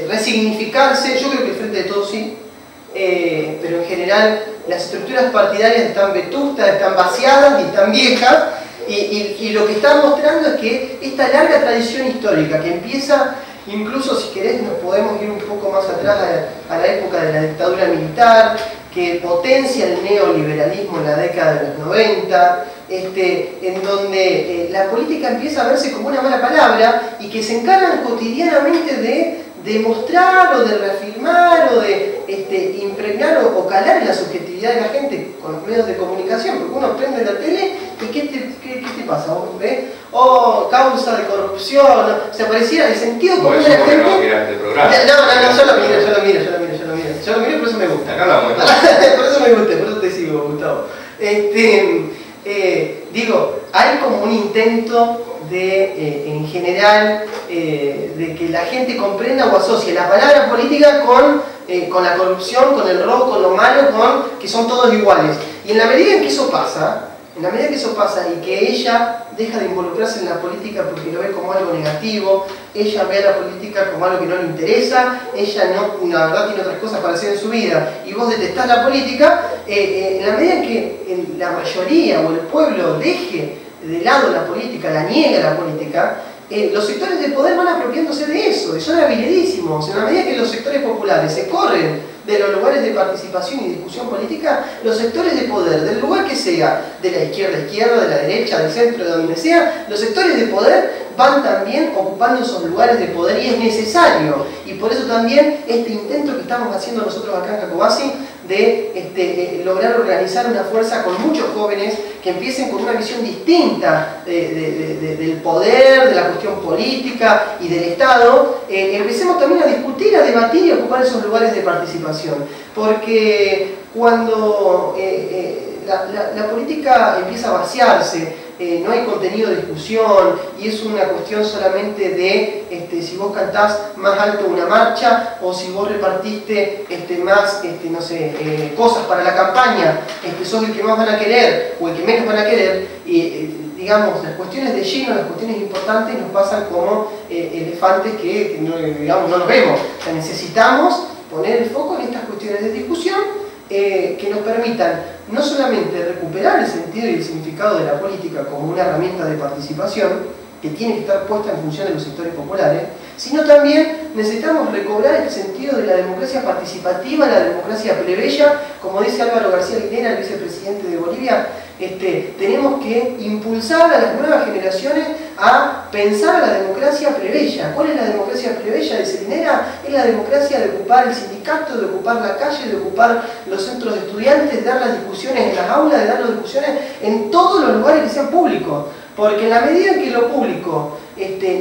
resignificarse. Yo creo que el Frente de Todos sí, pero en general las estructuras partidarias están vetustas, están vaciadas y están viejas, y lo que están mostrando es que esta larga tradición histórica que empieza, incluso si querés nos podemos ir un poco más atrás a la época de la dictadura militar, que potencia el neoliberalismo en la década de los 90, en donde la política empieza a verse como una mala palabra y que se encargan cotidianamente de demostrar o de reafirmar o de impregnar o calar en la subjetividad de la gente con los medios de comunicación, porque uno prende la tele y ¿qué te pasa? ¿Ves? Oh, causa de corrupción, o sea, pareciera el sentido común de la gente. No, mira este programa. No, yo lo miro y por eso me gusta. Acá lo muestro. Por eso me gusta, por eso te sigo, Gustavo. Digo, hay como un intento de, en general, de que la gente comprenda o asocie la palabra política con la corrupción, con el robo, con lo malo, con que son todos iguales. Y en la medida en que eso pasa, y que ella deja de involucrarse en la política porque lo ve como algo negativo, ella ve a la política como algo que no le interesa, ella no, la verdad tiene otras cosas para hacer en su vida, y vos detestás la política, en la medida en que la mayoría o el pueblo deje de lado la política, la niega la política, los sectores de poder van apropiándose de eso, y son habilidísimos. En la medida que los sectores populares se corren de los lugares de participación y discusión política, los sectores de poder, del lugar que sea, de la izquierda, de la derecha, del centro, de donde sea, los sectores de poder van también ocupando esos lugares de poder, y es necesario. Y por eso también este intento que estamos haciendo nosotros acá en Jacobasi de lograr organizar una fuerza con muchos jóvenes que empiecen con una visión distinta del poder, de la cuestión política y del Estado, empecemos también a discutir, a debatir y a ocupar esos lugares de participación. Porque cuando la política empieza a vaciarse, no hay contenido de discusión y es una cuestión solamente de si vos cantás más alto una marcha o si vos repartiste más no sé, cosas para la campaña, sos el que más van a querer o el que menos van a querer, y digamos, las cuestiones de lleno, las cuestiones importantes nos pasan como elefantes que no, digamos, no los vemos. O sea, necesitamos poner el foco en estas cuestiones de discusión que nos permitan no solamente recuperar el sentido y el significado de la política como una herramienta de participación que tiene que estar puesta en función de los sectores populares, sino también necesitamos recobrar el sentido de la democracia participativa, la democracia plebeya. Como dice Álvaro García Linera, el vicepresidente de Bolivia, tenemos que impulsar a las nuevas generaciones a pensar a la democracia plebeya. ¿Cuál es la democracia plebeya? Dice Linera, es la democracia de ocupar el sindicato, de ocupar la calle, de ocupar los centros de estudiantes, de dar las discusiones en las aulas, de dar las discusiones en todos los lugares que sean públicos. Porque en la medida en que lo público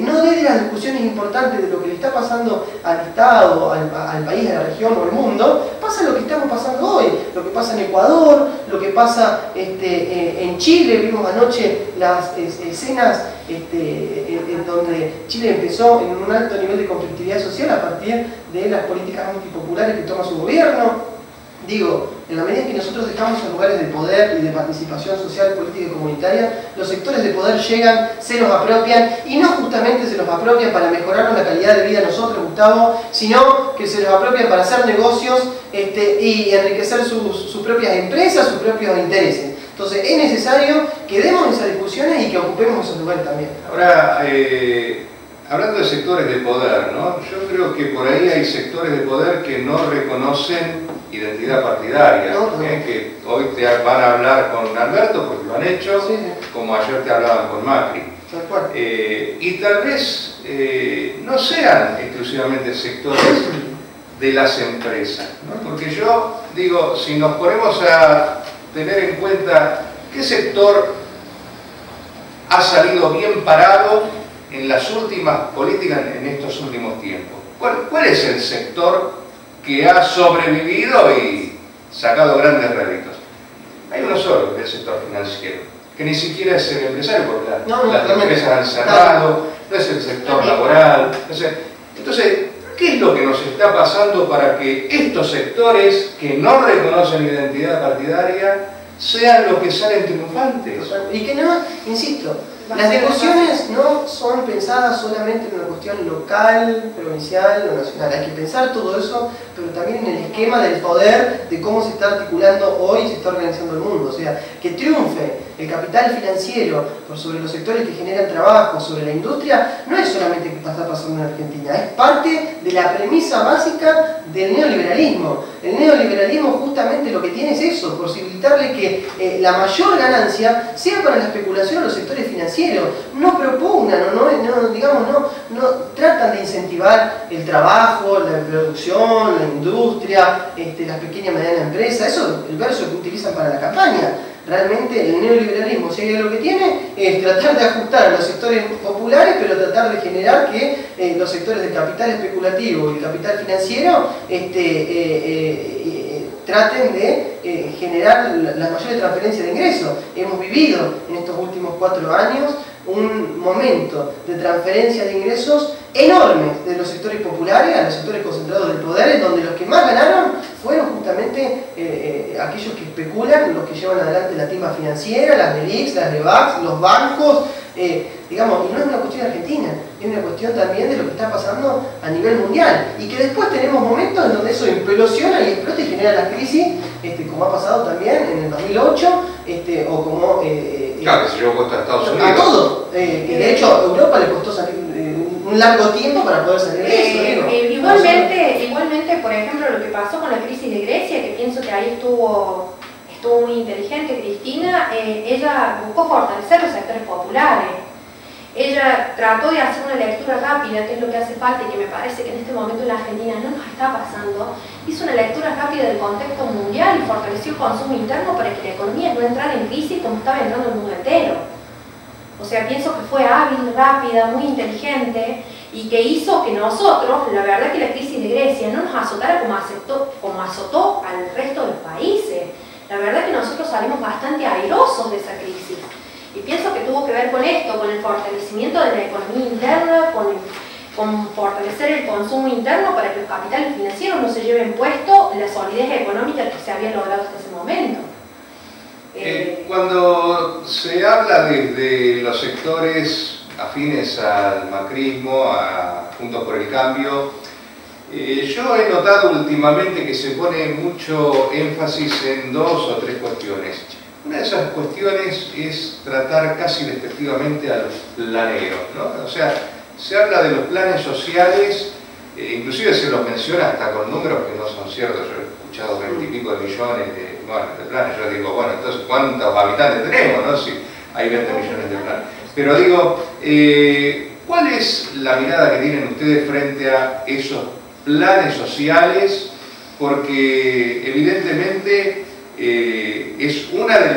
no dé las discusiones importantes de lo que le está pasando al Estado, al país, a la región o al mundo, pasa lo que estamos pasando hoy, lo que pasa en Ecuador, lo que pasa en Chile. Vimos anoche las escenas en donde Chile empezó en un alto nivel de conflictividad social a partir de las políticas antipopulares que toma su gobierno. Digo, en la medida en que nosotros dejamos en lugares de poder y de participación social, política y comunitaria, los sectores de poder llegan, se los apropian, y no justamente se los apropian para mejorarnos la calidad de vida a nosotros, Gustavo, sino que se los apropian para hacer negocios y enriquecer sus propias empresas, sus propios intereses. Entonces es necesario que demos esas discusiones y que ocupemos esos lugares también. Ahora, hablando de sectores de poder, ¿no? Yo creo que por ahí hay sectores de poder que no reconocen identidad partidaria, que hoy te van a hablar con Alberto porque lo han hecho, sí, como ayer te hablaban con Macri. Y tal vez no sean exclusivamente sectores de las empresas, ¿no? Porque yo digo, si nos ponemos a tener en cuenta qué sector ha salido bien parado en las últimas políticas, en estos últimos tiempos, ¿cuál es el sector que ha sobrevivido y sacado grandes réditos? Hay uno solo, que es el sector financiero, que ni siquiera es el empresario, porque las empresas han cerrado, no es el sector laboral. Entonces, ¿qué es lo que nos está pasando para que estos sectores que no reconocen identidad partidaria sean los que salen triunfantes? Y que no, insisto, las discusiones no son pensadas solamente en una cuestión local, provincial o nacional. Hay que pensar todo eso, pero también en el esquema del poder, de cómo se está articulando hoy y se está organizando el mundo. O sea, que triunfe el capital financiero por sobre los sectores que generan trabajo, sobre la industria, no es solamente que está pasando en Argentina, es parte de la premisa básica del neoliberalismo. El neoliberalismo justamente lo que tiene es eso, posibilitarle que la mayor ganancia sea para la especulación de los sectores financieros. No propongan, no tratan de incentivar el trabajo, la producción, la industria, las pequeñas y medianas empresas. Eso es el verso que utilizan para la campaña. Realmente el neoliberalismo, si lo que tiene es tratar de ajustar a los sectores populares, pero tratar de generar que los sectores del capital especulativo y el capital financiero traten de generar las mayores transferencias de ingresos. Hemos vivido en estos últimos 4 años un momento de transferencia de ingresos enormes de los sectores populares a los sectores concentrados del poder, en donde los que más ganaron fueron justamente aquellos que especulan, los que llevan adelante la timba financiera, las LELIQs, las LEVAQs, los bancos, y no es una cuestión argentina, es una cuestión también de lo que está pasando a nivel mundial, y que después tenemos momentos en donde eso implosiona y explota y genera las crisis, como ha pasado también en el 2008, o como Claro, que se llevó puesto a Estados Unidos. A todo. De hecho, a Europa le costó salir un largo tiempo para poder salir de eso. Igualmente, por ejemplo, lo que pasó con la crisis de Grecia, que pienso que ahí estuvo muy inteligente Cristina, ella buscó fortalecer los sectores populares. Ella trató de hacer una lectura rápida, que es lo que hace falta y que me parece que en este momento en la Argentina no nos está pasando. Hizo una lectura rápida del contexto mundial y fortaleció el consumo interno para que la economía no entrara en crisis como estaba entrando el mundo entero. O sea, pienso que fue hábil, rápida, muy inteligente y que hizo que nosotros, la verdad que la crisis de Grecia no nos azotara como azotó al resto de los países. La verdad que nosotros salimos bastante airosos de esa crisis. Y pienso que tuvo que ver con esto, con el fortalecimiento de la economía interna, con fortalecer el consumo interno para que los capitales financieros no se lleven puesto la solidez económica que se había logrado hasta ese momento. Cuando se habla desde los sectores afines al macrismo, a Juntos por el Cambio, yo he notado últimamente que se pone mucho énfasis en 2 o 3 cuestiones. Una de esas cuestiones es tratar casi despectivamente a los planeros, ¿no? O sea, se habla de los planes sociales, inclusive se los menciona hasta con números que no son ciertos. Yo he escuchado 20 y pico de millones de planes. Yo digo, bueno, entonces ¿cuántos habitantes tenemos, no? Si hay 20 millones de planes. Pero digo, ¿cuál es la mirada que tienen ustedes frente a esos planes sociales? Porque evidentemente es una de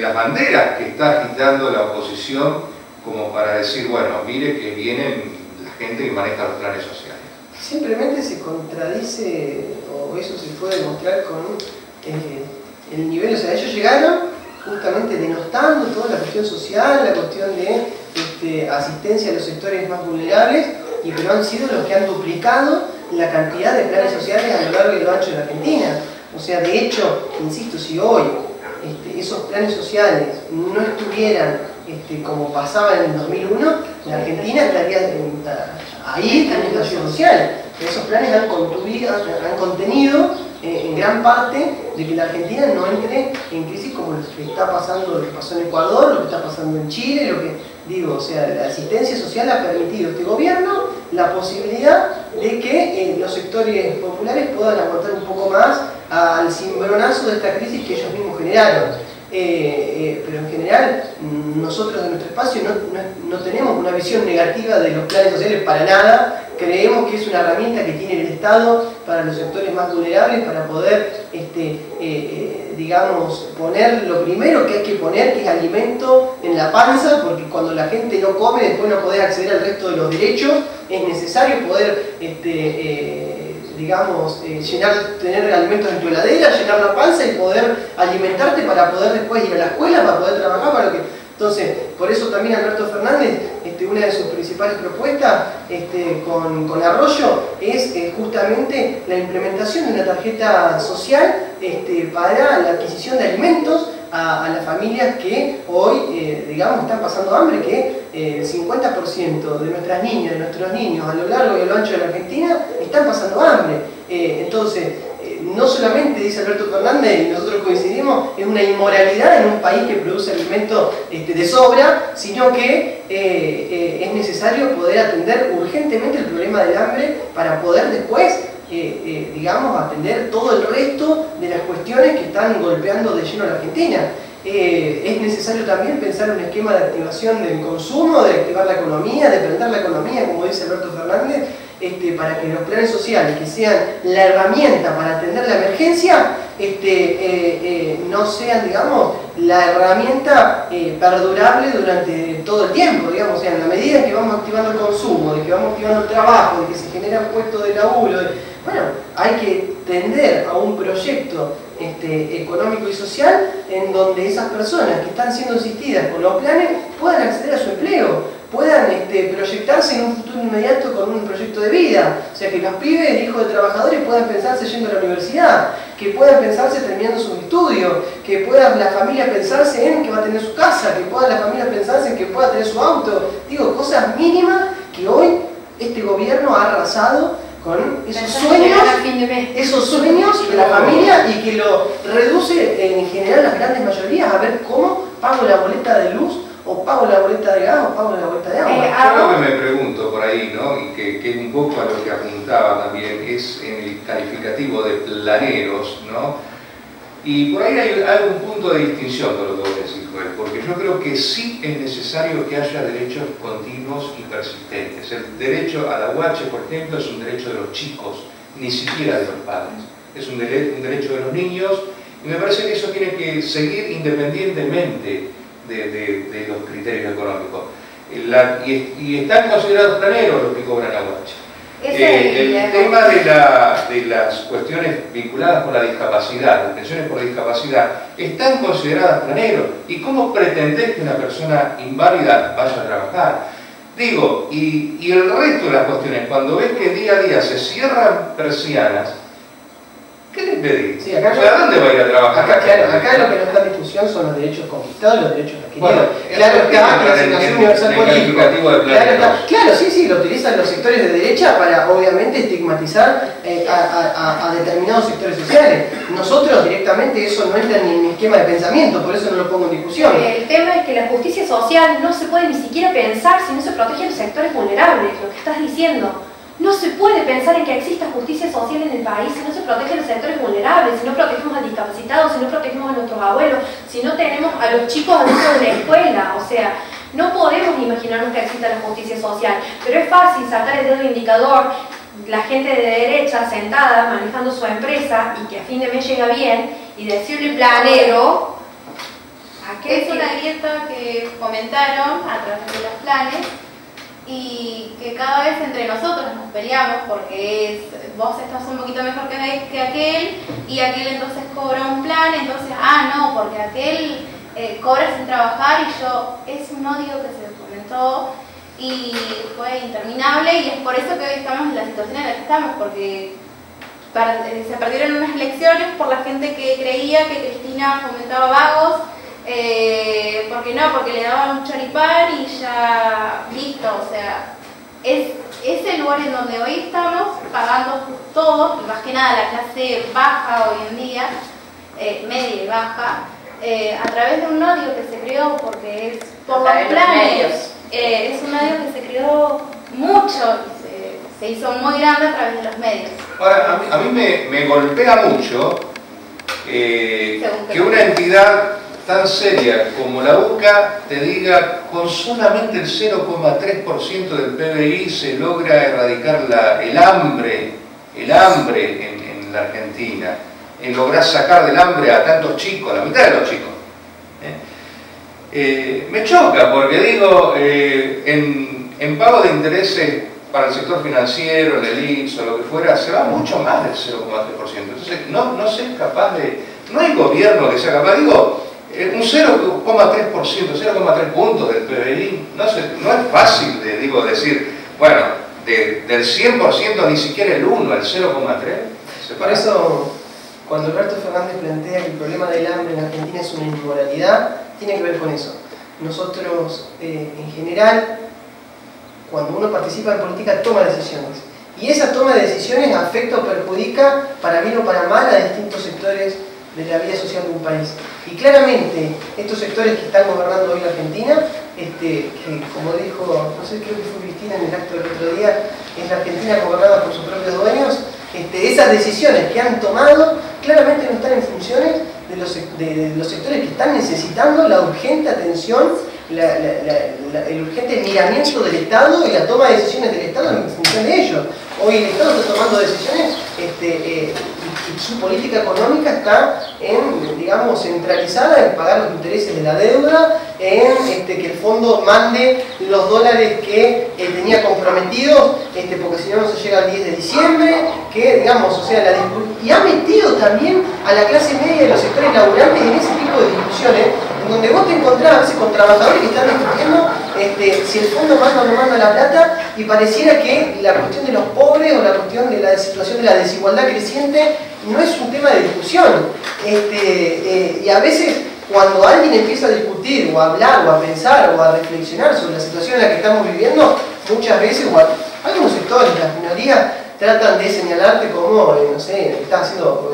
las banderas que está agitando la oposición como para decir, bueno, mire que vienen la gente que maneja los planes sociales. Simplemente se contradice, o eso se puede demostrar con el nivel, o sea, ellos llegaron justamente denostando toda la cuestión social, la cuestión de asistencia a los sectores más vulnerables, pero han sido los que han duplicado la cantidad de planes sociales a lo largo y lo ancho de la Argentina. O sea, de hecho, insisto, si hoy esos planes sociales no estuvieran como pasaba en el 2001, la Argentina estaría ahí en el estallido social. Esos planes han contenido en gran parte de que la Argentina no entre en crisis como lo que está pasando, lo que pasó en Ecuador, lo que está pasando en Chile, lo que digo, o sea, la asistencia social ha permitido a este gobierno la posibilidad de que los sectores populares puedan aguantar un poco más al cimbronazo de esta crisis que ellos mismos generaron. Pero en general, nosotros de nuestro espacio no tenemos una visión negativa de los planes sociales para nada. Creemos que es una herramienta que tiene el Estado para los sectores más vulnerables, para poder, digamos, poner lo primero que hay que poner, que es alimento en la panza, porque cuando la gente no come, después no podés acceder al resto de los derechos. Es necesario poder, digamos, tener alimentos en tu heladera, llenar la panza y poder alimentarte para poder después ir a la escuela, para poder trabajar, para lo que... Entonces, por eso también Alberto Fernández, una de sus principales propuestas con Arroyo es justamente la implementación de una tarjeta social para la adquisición de alimentos a las familias que hoy, digamos, están pasando hambre, que el 50% de nuestras niñas, de nuestros niños a lo largo y a lo ancho de la Argentina están pasando hambre. Entonces, no solamente, dice Alberto Fernández, y nosotros coincidimos, es una inmoralidad en un país que produce alimentos de sobra, sino que es necesario poder atender urgentemente el problema del hambre para poder después, digamos, atender todo el resto de las cuestiones que están golpeando de lleno a la Argentina. Es necesario también pensar un esquema de activación del consumo, de activar la economía, de prender la economía, como dice Alberto Fernández, para que los planes sociales, que sean la herramienta para atender la emergencia, no sean, digamos, la herramienta perdurable durante todo el tiempo, digamos, o sea, en la medida en que vamos activando el consumo, de que vamos activando el trabajo, de que se generan puestos de laburo, bueno, hay que tender a un proyecto económico y social en donde esas personas que están siendo asistidas por los planes puedan acceder a su empleo, puedan proyectarse en un futuro inmediato con un proyecto de vida. O sea, que los pibes, hijos de trabajadores, puedan pensarse yendo a la universidad, que puedan pensarse terminando sus estudios, que pueda la familia pensarse en que va a tener su casa, que pueda la familia pensarse en que pueda tener su auto. Digo, cosas mínimas que hoy este gobierno ha arrasado con esos Pensando en llegar sueños, al fin de mes. esos sueños de la familia, y que lo reduce en general las grandes mayorías a ver cómo pago la boleta de luz, o pago la boleta de gas, o pago la boleta de agua. Yo lo que me pregunto por ahí, ¿no? Y que es un poco a lo que apuntaba también, es en el calificativo de planeros, ¿no? Y por ahí hay un punto de distinción con lo que vos decís, Joel, porque yo creo que sí es necesario que haya derechos continuos y persistentes. El derecho a la UH, por ejemplo, es un derecho de los chicos, ni siquiera de los padres. Es un derecho de los niños, y me parece que eso tiene que seguir independientemente de los criterios económicos. Y están considerados planeros los que cobran la UH. El tema de las cuestiones vinculadas con la discapacidad, las pensiones por la discapacidad, están consideradas planeros. ¿Y cómo pretendés que una persona inválida vaya a trabajar? Digo, y el resto de las cuestiones, cuando ves que día a día se cierran persianas, ¿qué les pedís? Sí, acá, o sea, ¿dónde va a ir a trabajar? Acá lo que nos da discusión son los derechos conquistados y los derechos adquiridos. Bueno, claro está, la asignación universal político. Claro, sí, lo utilizan los sectores de derecha para, obviamente, estigmatizar a determinados sectores sociales. Nosotros directamente eso no entra en mi esquema de pensamiento, por eso no lo pongo en discusión. El tema es que la justicia social no se puede ni siquiera pensar si no se protegen los sectores vulnerables, lo que estás diciendo. No se puede pensar en que exista justicia social en el país si no se protegen los sectores vulnerables, si no protegemos al discapacitado, si no protegemos a nuestros abuelos, si no tenemos a los chicos adentro de la escuela. O sea, no podemos imaginarnos que exista la justicia social, pero es fácil sacar el dedo indicador, la gente de derecha sentada manejando su empresa y que a fin de mes llega bien, y decirle planero a que es una grieta que fomentaron a través de los planes, y que cada vez entre nosotros nos peleamos porque vos estás un poquito mejor que aquel, y aquel entonces cobra un plan, entonces, no, porque aquel cobra sin trabajar, y yo, es un odio que se fomentó y fue interminable, y es por eso que hoy estamos en la situación en la que estamos, porque se perdieron unas elecciones por la gente que creía que Cristina fomentaba vagos. Porque no, porque le daban un choripán y ya listo. O sea, es el lugar en donde hoy estamos pagando todos, y más que nada la clase baja hoy en día, media y baja, a través de un odio que se creó, porque es por los planes, es un odio que se creó mucho y se hizo muy grande a través de los medios. Ahora, a mí me golpea mucho que una entidad tan seria como la UCA te diga con solamente el 0,3% del PBI se logra erradicar el hambre en la Argentina, en lograr sacar del hambre a tantos chicos, a la mitad de los chicos. Me choca porque digo, en pago de intereses para el sector financiero, en el IPS o lo que fuera, se va mucho más del 0,3%. Entonces no ser capaz no hay gobierno que sea capaz, digo, un 0,3%, 0,3 puntos del PBI, no es fácil decir, bueno, del 100% ni siquiera el 1, el 0,3. Por eso, cuando Alberto Fernández plantea que el problema del hambre en Argentina es una inmoralidad, tiene que ver con eso. Nosotros, en general, cuando uno participa en política, toma decisiones. Y esa toma de decisiones afecta o perjudica, para bien o para mal, a distintos sectores de la vida social de un país. Y claramente, estos sectores que están gobernando hoy la Argentina, que como dijo, no sé, creo que fue Cristina en el acto del otro día, es la Argentina gobernada por sus propios dueños, esas decisiones que han tomado claramente no están en funciones de los sectores que están necesitando la urgente atención, el urgente miramiento del Estado y la toma de decisiones del Estado en función de ellos. Hoy el Estado está tomando decisiones y su política económica está digamos, centralizada en pagar los intereses de la deuda, en que el fondo mande los dólares que tenía comprometidos, porque si no, no se llega al 10 de diciembre, que, digamos, o sea, y ha metido también a la clase media de los sectores laburantes en ese tipo de discusiones, en donde vos te encontrás a veces con trabajadores que están discutiendo si el fondo manda o no manda la plata, y pareciera que la cuestión de los pobres o la cuestión de la situación de la desigualdad creciente no es un tema de discusión. Y a veces cuando alguien empieza a discutir o a hablar o a pensar o a reflexionar sobre la situación en la que estamos viviendo, muchas veces, o algunos sectores, las minorías, tratan de señalarte como, no sé, estás haciendo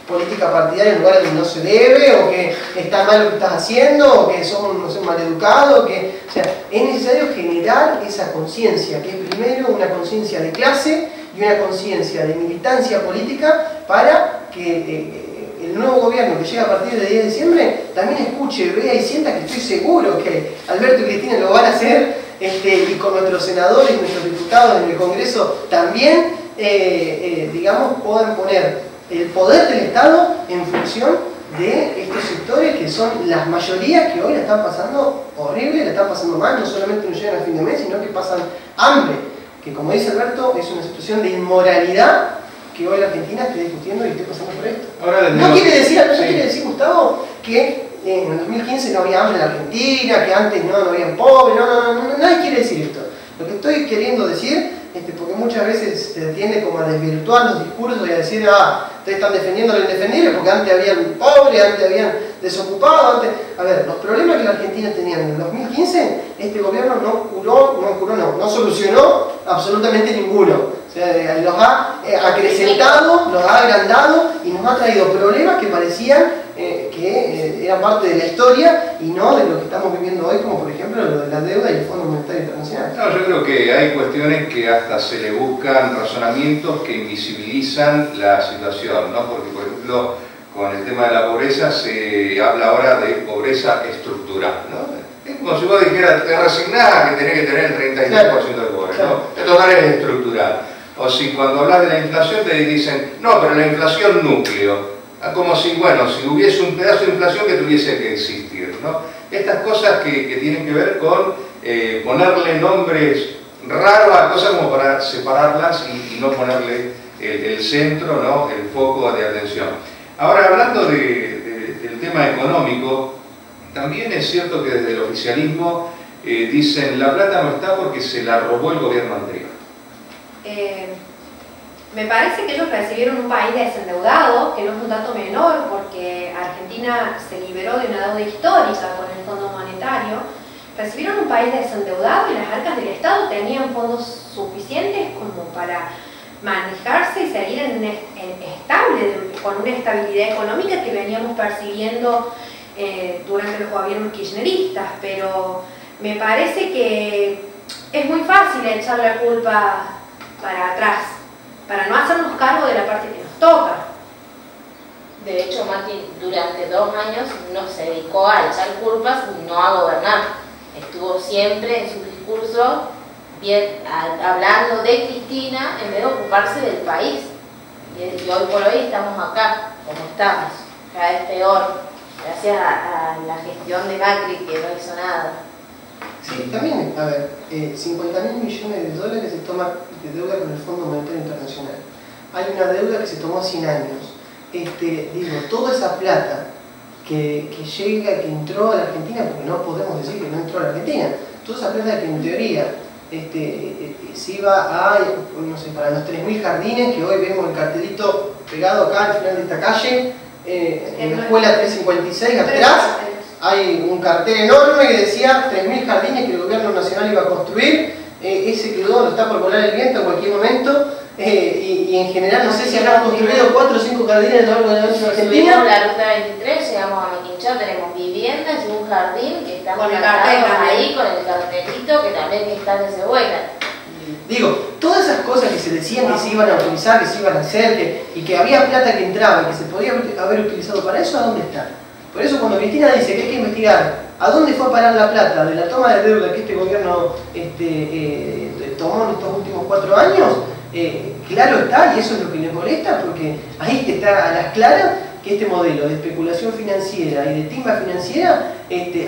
política partidaria en lugares donde no se debe, o que está mal lo que estás haciendo, o que sos no sé, maleducado, que, o sea, es necesario generar esa conciencia, que es primero una conciencia de clase y una conciencia de militancia política para que el nuevo gobierno que llega a partir del 10 de diciembre también escuche, vea y sienta que estoy seguro que Alberto y Cristina lo van a hacer, y con nuestros senadores y nuestros diputados en el Congreso también, digamos, puedan poner el poder del Estado en función de estos sectores que son las mayorías que hoy la están pasando horrible, la están pasando mal, no solamente no llegan a fin de mes, sino que pasan hambre, que como dice Alberto, es una situación de inmoralidad que hoy la Argentina esté discutiendo y esté pasando por esto. Ahora, no quiere decir, Gustavo, que en el 2015 no había hambre en la Argentina, que antes no había pobres, no, nadie quiere decir esto. Lo que estoy queriendo decir, porque muchas veces se tiende como a desvirtuar los discursos y a decir, ustedes están defendiendo lo indefendible porque antes habían pobres, antes habían desocupados, antes... A ver, los problemas que la Argentina tenía en el 2015, este gobierno no solucionó absolutamente ninguno. O sea, los ha acrecentado, los ha agrandado y nos ha traído problemas que parecían que eran parte de la historia y no de lo que estamos viviendo hoy, como por ejemplo lo de la deuda y el Fondo Monetario Internacional. No, yo creo que hay cuestiones que hasta se le buscan razonamientos que invisibilizan la situación, ¿no? Porque, por ejemplo, con el tema de la pobreza se habla ahora de pobreza estructural, ¿no? Es como si vos dijeras, te resignás que tenés que tener el 33% de pobres, ¿no? Esto no es estructural. O si cuando hablas de la inflación te dicen, no, pero la inflación núcleo. Como si, bueno, si hubiese un pedazo de inflación que tuviese que existir, ¿no? Estas cosas que tienen que ver con ponerle nombres raros a cosas como para separarlas y no ponerle el centro, ¿no? El foco de atención. Ahora, hablando del tema económico, también es cierto que desde el oficialismo dicen la plata no está porque se la robó el gobierno anterior. Me parece que ellos recibieron un país desendeudado, que no es un dato menor, porque Argentina se liberó de una deuda histórica con el Fondo Monetario. Recibieron un país desendeudado y las arcas del Estado tenían fondos suficientes como para manejarse y seguir estable, con una estabilidad económica que veníamos persiguiendo durante los gobiernos kirchneristas. Pero me parece que es muy fácil echar la culpa para atrás, para no hacernos cargo de la parte que nos toca. De hecho, Macri durante 2 años no se dedicó a echar culpas, no a gobernar. Estuvo siempre en su discurso hablando de Cristina en vez de ocuparse del país. Y hoy por hoy estamos acá, como estamos, cada vez peor, gracias a la gestión de Macri, que no hizo nada. Sí, también, a ver, 50.000 millones de dólares se toma de deuda con el Fondo Monetario Internacional. Hay una deuda que se tomó 100 años. Digo, toda esa plata que llega, que entró a la Argentina, porque no podemos decir que no entró a la Argentina, toda esa plata que en teoría se iba a, no sé, para los 3.000 jardines, que hoy vemos el cartelito pegado acá al final de esta calle, en la escuela 356 atrás, hay un cartel enorme que decía 3.000 jardines que el gobierno nacional iba a construir. Ese quedó, lo está por volar el viento en cualquier momento. Y en general no sé si habrán construido 4 o 5 jardines a lo largo de la Argentina. Subimos la ruta 23, llegamos a Mequinchá, tenemos viviendas y un jardín que están ahí con el cartelito que también está de Cebuela. Digo, todas esas cosas que se decían que se iban a utilizar, que se iban a hacer, y que había plata que entraba y que se podía haber utilizado para eso, ¿a dónde está? Por eso cuando Cristina dice que hay que investigar a dónde fue a parar la plata de la toma de deuda que este gobierno tomó en estos últimos 4 años, claro está, y eso es lo que les molesta, porque ahí está a las claras que este modelo de especulación financiera y de timba financiera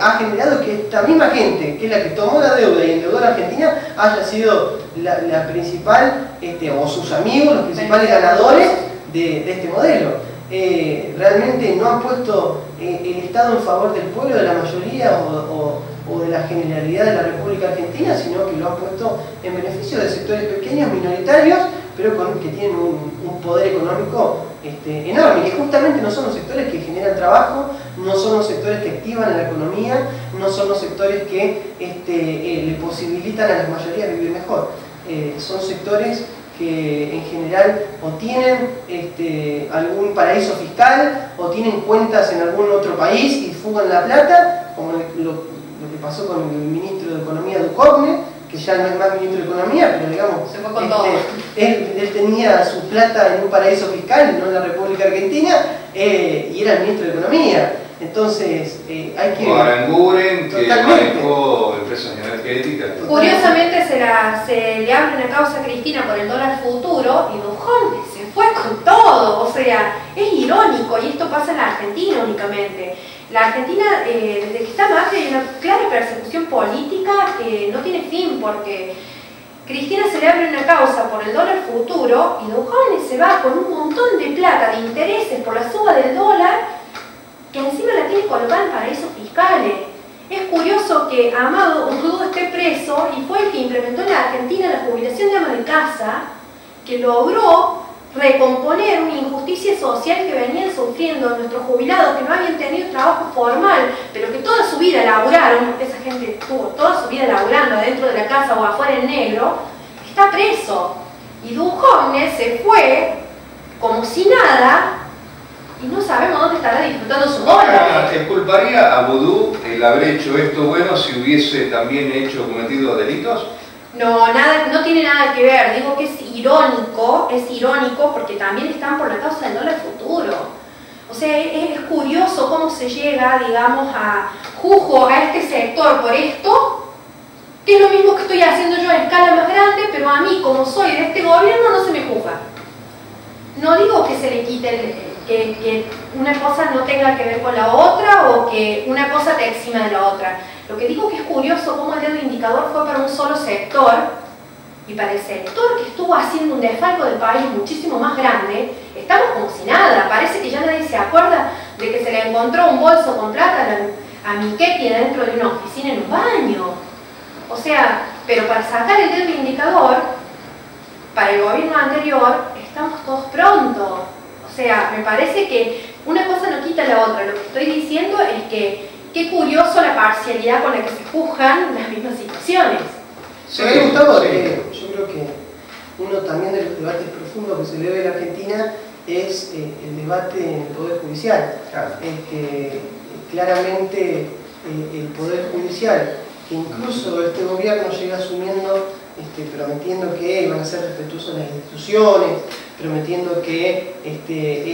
ha generado que esta misma gente, que es la que tomó la deuda y endeudó a la Argentina, haya sido la principal, o sus amigos, los principales ganadores de este modelo. Realmente no han puesto el Estado en favor del pueblo, de la mayoría o de la generalidad de la República Argentina, sino que lo han puesto en beneficio de sectores pequeños, minoritarios, pero que tienen un poder económico enorme, que justamente no son los sectores que generan trabajo, no son los sectores que activan a la economía, no son los sectores que le posibilitan a las mayorías vivir mejor. Son sectores que en general o tienen algún paraíso fiscal o tienen cuentas en algún otro país y fugan la plata, como lo que pasó con el ministro de Economía Duhovne, que ya no es más ministro de Economía, pero digamos, se fue con todo. Él tenía su plata en un paraíso fiscal, no en la República Argentina, y era el ministro de Economía. Entonces, hay que... O Aranguren, que Totalmente. manejó empresas energéticas. Curiosamente se le abre una causa a Cristina por el dólar futuro y Duhovne se fue con todo. O sea, es irónico y esto pasa en la Argentina únicamente. La Argentina, desde que está Macri, hay una clara persecución política que no tiene fin porque Cristina se le abre una causa por el dólar futuro y Duhovne se va con un montón de plata de intereses por la suba del dólar que encima la tiene colocada en paraísos fiscales. Es curioso que Amado Udú esté preso y fue el que implementó en la Argentina la jubilación de ama de casa, que logró recomponer una injusticia social que venían sufriendo nuestros jubilados que no habían tenido trabajo formal, pero que toda su vida laburaron, esa gente estuvo toda su vida laburando adentro de la casa o afuera en negro, está preso. Y Duhovne se fue como si nada y no sabemos dónde estará disfrutando su dólar. ¿Culparía a Vudú el haber hecho esto bueno si hubiese también cometido delitos? No, nada, no tiene nada que ver. Digo que es irónico porque también están por la causa del dólar futuro. O sea, es curioso cómo se llega, digamos, a juzgo a este sector por esto, que es lo mismo que estoy haciendo yo a escala más grande, pero a mí, como soy de este gobierno, no se me juzga. No digo que se le quite que una cosa no tenga que ver con la otra o que una cosa te exima de la otra. Lo que digo que es curioso cómo el dedo indicador fue para un solo sector y para el sector que estuvo haciendo un desfalco del país muchísimo más grande, estamos como si nada. Parece que ya nadie se acuerda de que se le encontró un bolso con plata a Michetti dentro de una oficina en un baño. O sea, pero para sacar el dedo indicador, para el gobierno anterior, estamos todos prontos. O sea, me parece que una cosa no quita la otra. Lo que estoy diciendo es que qué curioso la parcialidad con la que se juzgan las mismas situaciones. Sí, Gustavo, yo creo que uno también de los debates profundos que se le ve en la Argentina es el debate en el Poder Judicial. Claro. Claramente el Poder Judicial, que incluso este gobierno llega asumiendo, prometiendo que iban a ser respetuosos de las instituciones, prometiendo que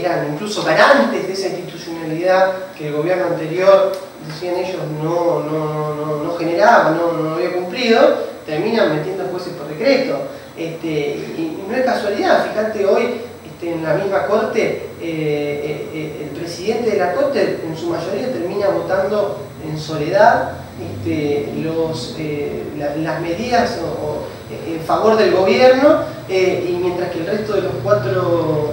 eran incluso garantes de esa institucionalidad que el gobierno anterior, decían ellos, no generaba, no había cumplido, terminan metiendo jueces por decreto. Y no es casualidad, fíjate hoy en la misma corte, el presidente de la corte en su mayoría termina votando en soledad las medidas en favor del gobierno, y mientras que el resto de los 4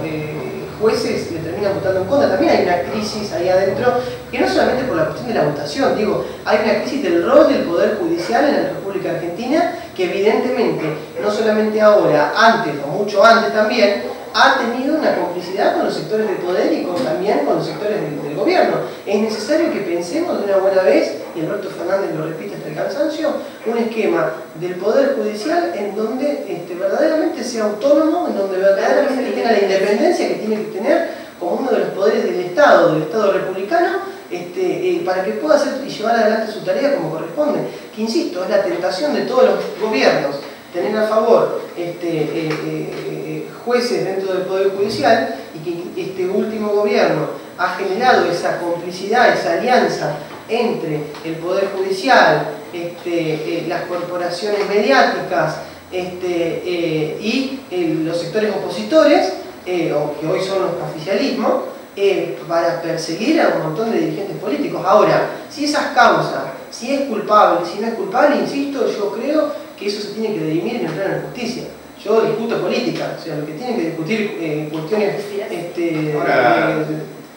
jueces le terminan votando en contra. También hay una crisis ahí adentro, que no solamente por la cuestión de la votación, digo, hay una crisis del rol del Poder Judicial en la República Argentina, que evidentemente, no solamente ahora, antes o mucho antes también, ha tenido una complicidad con los sectores del poder y también con los sectores del gobierno. Es necesario que pensemos de una buena vez, y Alberto Fernández lo repite hasta el cansancio, un esquema del Poder Judicial en donde verdaderamente sea autónomo, en donde verdaderamente tenga la independencia que tiene que tener como uno de los poderes del Estado republicano, para que pueda hacer y llevar adelante su tarea como corresponde. Que insisto, es la tentación de todos los gobiernos tener a favor jueces dentro del Poder Judicial, y que este último gobierno ha generado esa complicidad, esa alianza entre el Poder Judicial, las corporaciones mediáticas y los sectores opositores, o que hoy son los oficialismos, para perseguir a un montón de dirigentes políticos. Ahora, si esas causas, si es culpable, si no es culpable, insisto, yo creo que eso se tiene que dirimir en el plano de justicia. Yo discuto política, o sea, lo que tienen que discutir cuestiones... Ahora,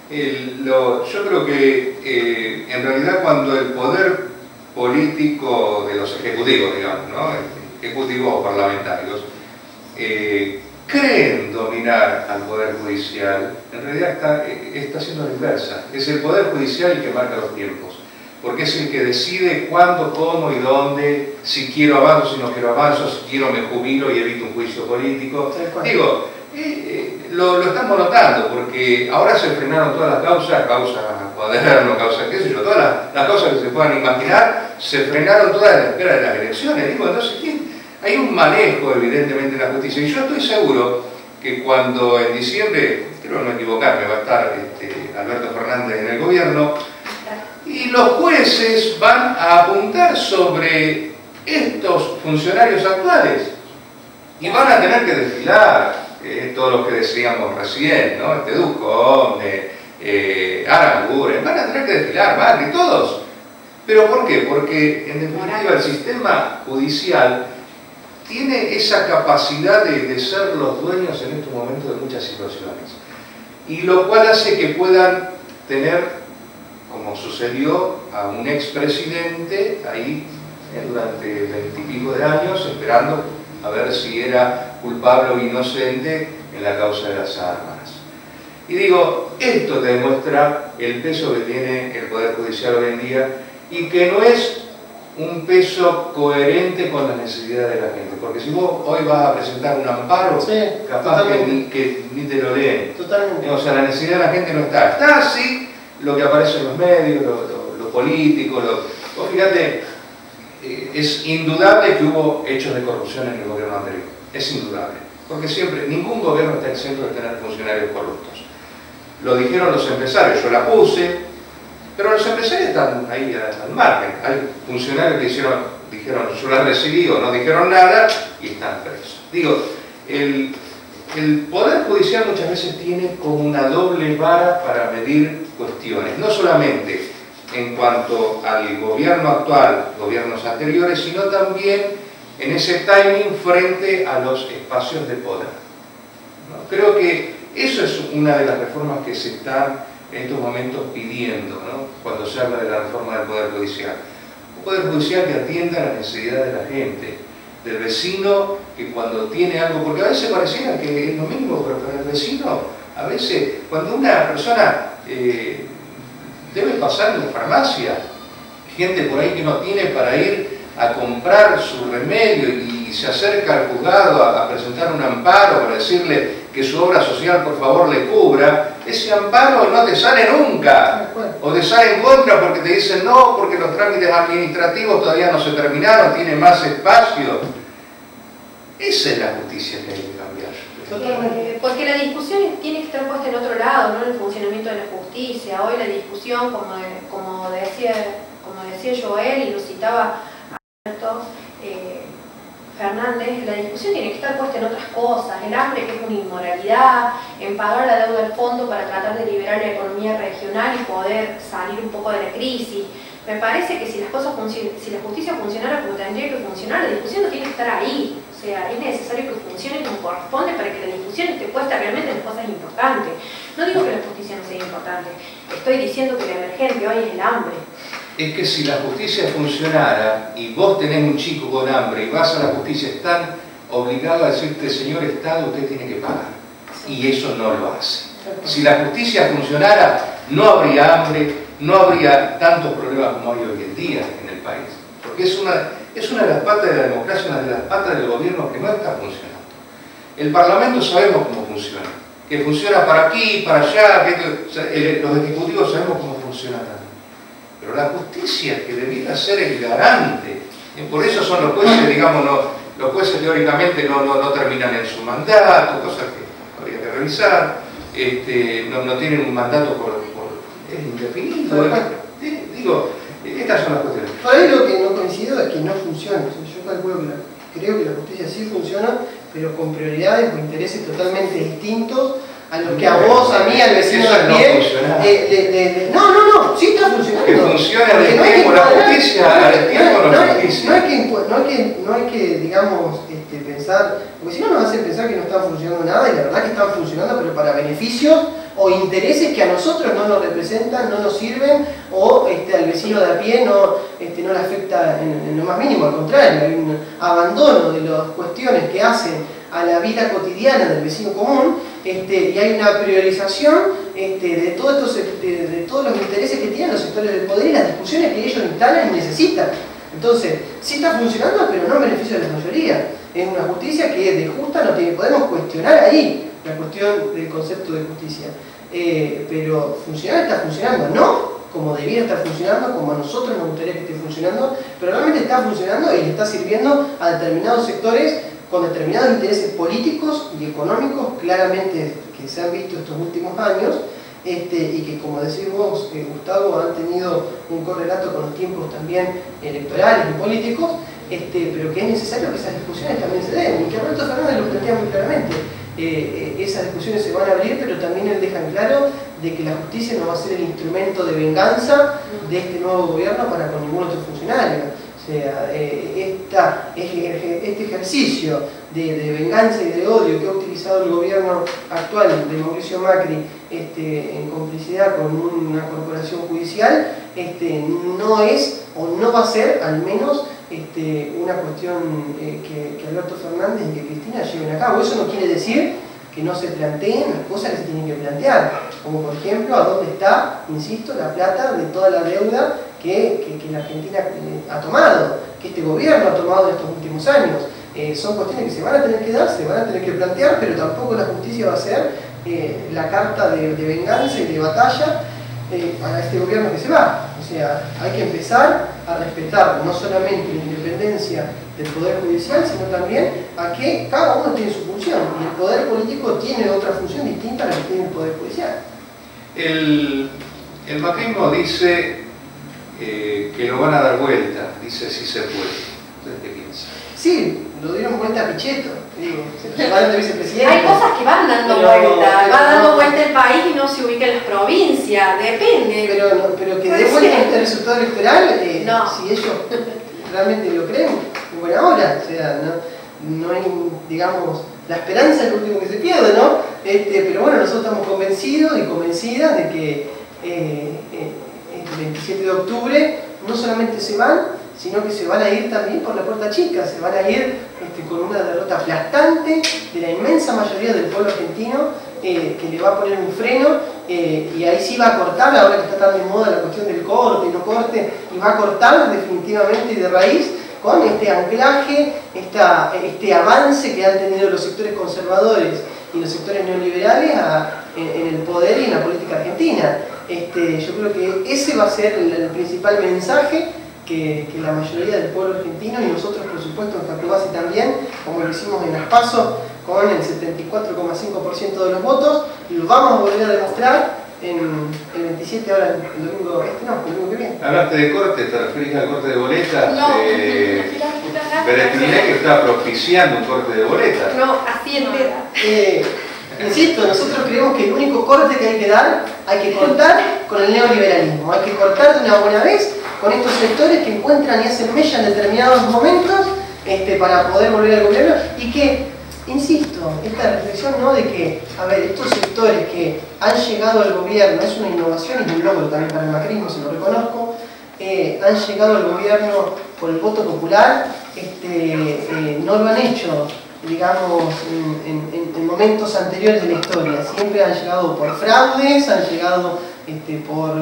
yo creo que en realidad cuando el poder político de los ejecutivos, digamos, ¿no? Ejecutivos o parlamentarios, creen dominar al Poder Judicial, en realidad está haciendo la inversa. Es el Poder Judicial el que marca los tiempos. porque es el que decide cuándo, cómo y dónde, si quiero avanzo, si no quiero avanzo, si quiero me jubilo y evito un juicio político. Digo, lo estamos notando, porque ahora se frenaron todas las causas, causa Cuaderno, causa qué sé yo, todas las causas que se puedan imaginar, se frenaron todas a la espera de las elecciones. Digo, entonces, hay un manejo evidentemente en la justicia, y yo estoy seguro que cuando en diciembre, creo no equivocarme, va a estar Alberto Fernández en el gobierno, y los jueces van a apuntar sobre estos funcionarios actuales, y van a tener que desfilar. Todos los que decíamos recién, ¿no? Ducón, Aranguren, van a tener que desfilar, Macri, todos. ¿Pero por qué? Porque en definitiva el sistema judicial tiene esa capacidad de ser los dueños en estos momentos de muchas situaciones. Y lo cual hace que puedan tener, como sucedió a un expresidente ahí durante 20 y pico de años, esperando a ver si era culpable o inocente en la causa de las armas. Y digo, esto demuestra el peso que tiene el Poder Judicial hoy en día y que no es un peso coherente con las necesidades de la gente. Porque si vos hoy vas a presentar un amparo, sí, capaz que ni te lo leen. Totalmente. O sea, la necesidad de la gente no está. Está sí lo que aparece en los medios, lo político, vos fíjate, es indudable que hubo hechos de corrupción en el gobierno anterior. Es indudable. Porque siempre, ningún gobierno está exento de tener funcionarios corruptos. Lo dijeron los empresarios, yo la puse, pero los empresarios están ahí al margen. Hay funcionarios que dijeron, yo la recibí o no dijeron nada y están presos. Digo, el Poder Judicial muchas veces tiene como una doble vara para medir cuestiones. No solamente en cuanto al gobierno actual, gobiernos anteriores, sino también en ese timing frente a los espacios de poder, ¿no? Creo que eso es una de las reformas que se están en estos momentos pidiendo, ¿no? Cuando se habla de la reforma del Poder Judicial. Un Poder Judicial que atienda a la necesidad de la gente, del vecino que cuando tiene algo, porque a veces pareciera que es lo mismo, pero para el vecino, a veces, cuando una persona debe pasar en la farmacia, gente por ahí que no tiene para ir a comprar su remedio y se acerca al juzgado a presentar un amparo para decirle que su obra social por favor le cubra, ese amparo no te sale nunca, o te sale en contra porque te dicen no, porque los trámites administrativos todavía no se terminaron, tiene más espacio. Esa es la justicia que hay que cambiar. Porque la discusión tiene que estar puesta en otro lado, no en el funcionamiento de la justicia. Hoy la discusión, como decía Joel y lo citaba Alberto Fernández, la discusión tiene que estar puesta en otras cosas. El hambre, que es una inmoralidad, en pagar la deuda del fondo para tratar de liberar la economía regional y poder salir un poco de la crisis. Me parece que si la justicia funcionara como tendría que funcionar, la discusión no tiene que estar ahí. O sea, es necesario que funcione como corresponde para que la discusión esté puesta realmente en cosas importantes. No digo que la justicia no sea importante, estoy diciendo que la emergente hoy es el hambre. Es que si la justicia funcionara y vos tenés un chico con hambre y vas a la justicia, están obligados a decirte, señor Estado, usted tiene que pagar. Y eso no lo hace. Si la justicia funcionara, no habría hambre, no habría tantos problemas como hay hoy en día en el país. Porque es una de las patas de la democracia, una de las patas del gobierno que no está funcionando. El Parlamento sabemos cómo funciona. Que funciona para aquí, para allá, los ejecutivos sabemos cómo funciona también. Pero la justicia, que debiera ser el garante, por eso son los jueces, digamos, los jueces teóricamente no terminan en su mandato, cosas que habría que revisar, no tienen un mandato es indefinido. Digo, estas son las cuestiones. Por ahí lo que no coincido es que no funciona. O sea, yo calculo creo que la justicia sí funciona, pero con prioridades o intereses totalmente distintos a lo que a vos, a mí, al vecino de pie. No, sí está funcionando. Que funcione al tiempo la justicia, al tiempo la justicia. No hay que digamos, pensar, porque si no nos hacen pensar que no están funcionando nada, y la verdad que están funcionando, pero para beneficios o intereses que a nosotros no nos representan, no nos sirven, o al vecino de a pie no le afecta en lo más mínimo, al contrario, hay un abandono de las cuestiones que hacen a la vida cotidiana del vecino común, y hay una priorización de todos los intereses que tienen los sectores del poder y las discusiones que ellos instalan y necesitan. Entonces, sí está funcionando, pero no en beneficio de la mayoría. Es una justicia que de justa no tiene, podemos cuestionar ahí la cuestión del concepto de justicia. Pero funcionar está funcionando, no como debiera estar funcionando, como a nosotros nos gustaría que esté funcionando, pero realmente está funcionando y le está sirviendo a determinados sectores con determinados intereses políticos y económicos claramente que se han visto estos últimos años, y que, como decimos, Gustavo, han tenido un correlato con los tiempos también electorales y políticos, pero que es necesario que esas discusiones también se den, y que Alberto Fernández lo plantea muy claramente. Esas discusiones se van a abrir, pero también él deja en claro de que la justicia no va a ser el instrumento de venganza de este nuevo gobierno para con ningún otro funcionario. O sea, este ejercicio de venganza y de odio que ha utilizado el gobierno actual de Mauricio Macri en complicidad con una corporación judicial, no es o no va a ser al menos una cuestión que Alberto Fernández y que Cristina lleven a cabo. Eso no quiere decir que no se planteen las cosas que se tienen que plantear, como por ejemplo a dónde está, insisto, la plata de toda la deuda que la Argentina ha tomado, que este gobierno ha tomado en estos últimos años. Son cuestiones que se van a tener que dar, se van a tener que plantear, pero tampoco la justicia va a ser la carta de venganza y de batalla para este gobierno que se va. O sea, hay que empezar a respetar no solamente la independencia del Poder Judicial, sino también a que cada uno tiene su función, y el Poder Político tiene otra función distinta a la que tiene el Poder Judicial. El macrismo dice que lo van a dar vuelta, dice si se puede. ¿Ustedes qué piensan? Sí, lo dieron vuelta a Pichetto, digo, se van de vicepresidente. Hay cosas que van dando vuelta, va dando vuelta el país y no se ubica en las provincias, depende. Pero que dé vuelta este resultado electoral, no. Si ellos realmente lo creen, en buena hora. O sea, no hay, digamos, la esperanza es lo último que se pierde, ¿no? Pero bueno, nosotros estamos convencidos y convencidas de que el 27 de octubre no solamente se van, sino que se van a ir también por la puerta chica, se van a ir con una derrota aplastante de la inmensa mayoría del pueblo argentino, que le va a poner un freno, y ahí sí va a cortar, ahora que está tan de moda la cuestión del corte y no corte, y va a cortar definitivamente y de raíz con este anclaje, este avance que han tenido los sectores conservadores y los sectores neoliberales en el poder y en la política argentina. Yo creo que ese va a ser el principal mensaje que la mayoría del pueblo argentino, y nosotros por supuesto en Jacobasi también, como lo hicimos en las PASO con el 74,5% de los votos, lo vamos a volver a demostrar el 27, ahora el domingo, el domingo que viene. Hablaste de corte, ¿te referís al corte de boletas? No, Berretini que está propiciando un corte de boletas. No, así entera. Insisto, nosotros creemos que el único corte que hay que dar, hay que cortar con el neoliberalismo, hay que cortar de una buena vez con estos sectores que encuentran y hacen mella en determinados momentos para poder volver al gobierno, y que, insisto, esta reflexión, ¿no?, de que, a ver, estos sectores que han llegado al gobierno, es una innovación y un logro también para el macrismo, se lo reconozco, han llegado al gobierno por el voto popular, no lo han hecho, digamos, en momentos anteriores de la historia. Siempre han llegado por fraudes, han llegado por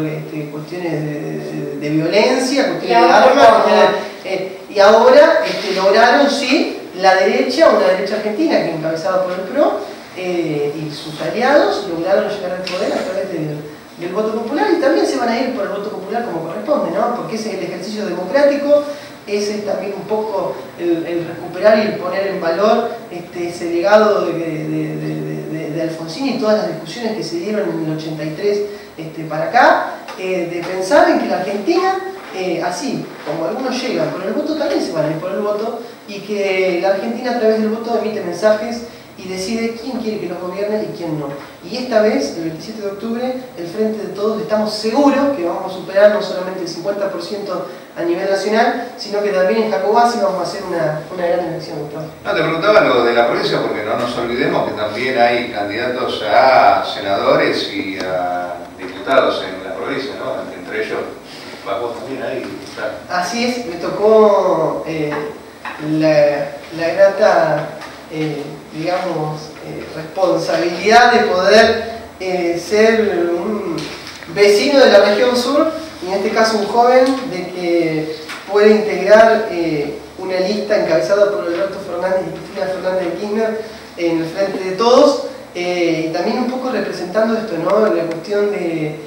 cuestiones de violencia, cuestiones de armas, y ahora lograron, sí, la derecha, una derecha argentina que encabezada por el PRO y sus aliados, lograron llegar al poder a través del voto popular, y también se van a ir por el voto popular como corresponde, ¿no? Porque ese es el ejercicio democrático. Ese es también un poco el recuperar y el poner en valor ese legado de Alfonsín y todas las discusiones que se dieron en el 83 para acá, de pensar en que la Argentina, así como algunos llegan por el voto, también se van a ir por el voto, y que la Argentina a través del voto emite mensajes y decide quién quiere que los gobierne y quién no. Y esta vez, el 27 de octubre, el Frente de Todos, estamos seguros que vamos a superar no solamente el 50% a nivel nacional, sino que también en Jacobasi vamos a hacer una gran elección. No, te preguntaba lo de la provincia porque no nos olvidemos que también hay candidatos a senadores y a diputados en la provincia, ¿no? Entre ellos, vos también ahí está. Así es, me tocó la grata, digamos, responsabilidad de poder ser un vecino de la región sur, y en este caso un joven, de que puede integrar una lista encabezada por Alberto Fernández y Cristina Fernández de Kirchner en el Frente de Todos, y también un poco representando esto, ¿no? La cuestión de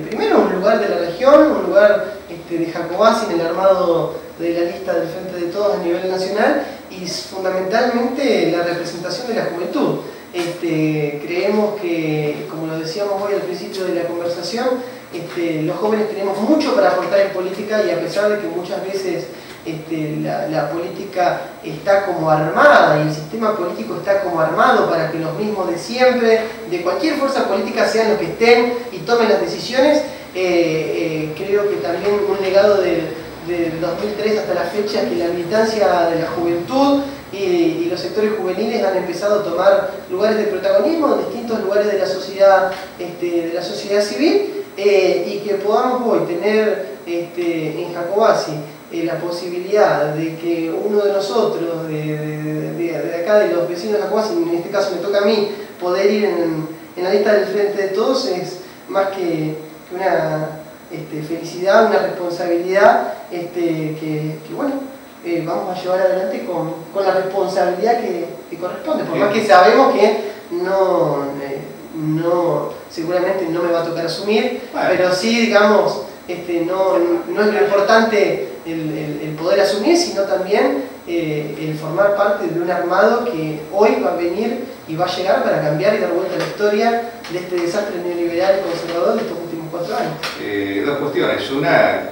primero un lugar de la región, un lugar de Jacobacci en el armado de la lista del Frente de Todos a nivel nacional, y fundamentalmente la representación de la juventud. Creemos que, como lo decíamos hoy al principio de la conversación, los jóvenes tenemos mucho para aportar en política, y a pesar de que muchas veces la política está como armada y el sistema político está como armado para que los mismos de siempre, de cualquier fuerza política, sean los que estén y tomen las decisiones, creo que también un legado del 2003 hasta la fecha es que la militancia de la juventud y los sectores juveniles han empezado a tomar lugares de protagonismo en distintos lugares de la sociedad civil, y que podamos hoy tener en Jacobacci la posibilidad de que uno de nosotros, de acá, de los vecinos de Jacobacci, en este caso me toca a mí, poder ir en la lista del Frente de Todos, es más que una felicidad, una responsabilidad que bueno, vamos a llevar adelante con la responsabilidad que corresponde, por más que sabemos que seguramente no me va a tocar asumir, pero sí, digamos, no es lo importante el poder asumir, sino también el formar parte de un armado que hoy va a venir y va a llegar para cambiar y dar vuelta a la historia de este desastre neoliberal y conservador de estos últimos 4 años. Dos cuestiones. Una,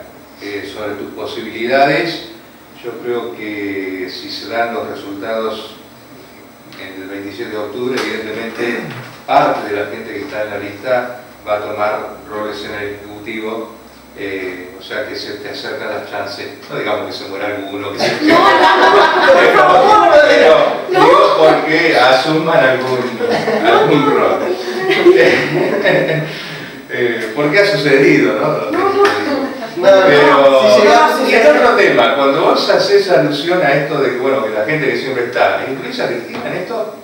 sobre tus posibilidades. Yo creo que si se dan los resultados el 27 de octubre, evidentemente parte de la gente que está en la lista va a tomar roles en el Ejecutivo, o sea que se te acercan las chances, no digamos que se muera alguno, que se pero digo porque asuman algún rol. Porque ha sucedido, ¿no? Pero es otro tema. Cuando vos haces alusión a esto de que, bueno, que la gente que siempre está, ¿incluís a Cristina en esto?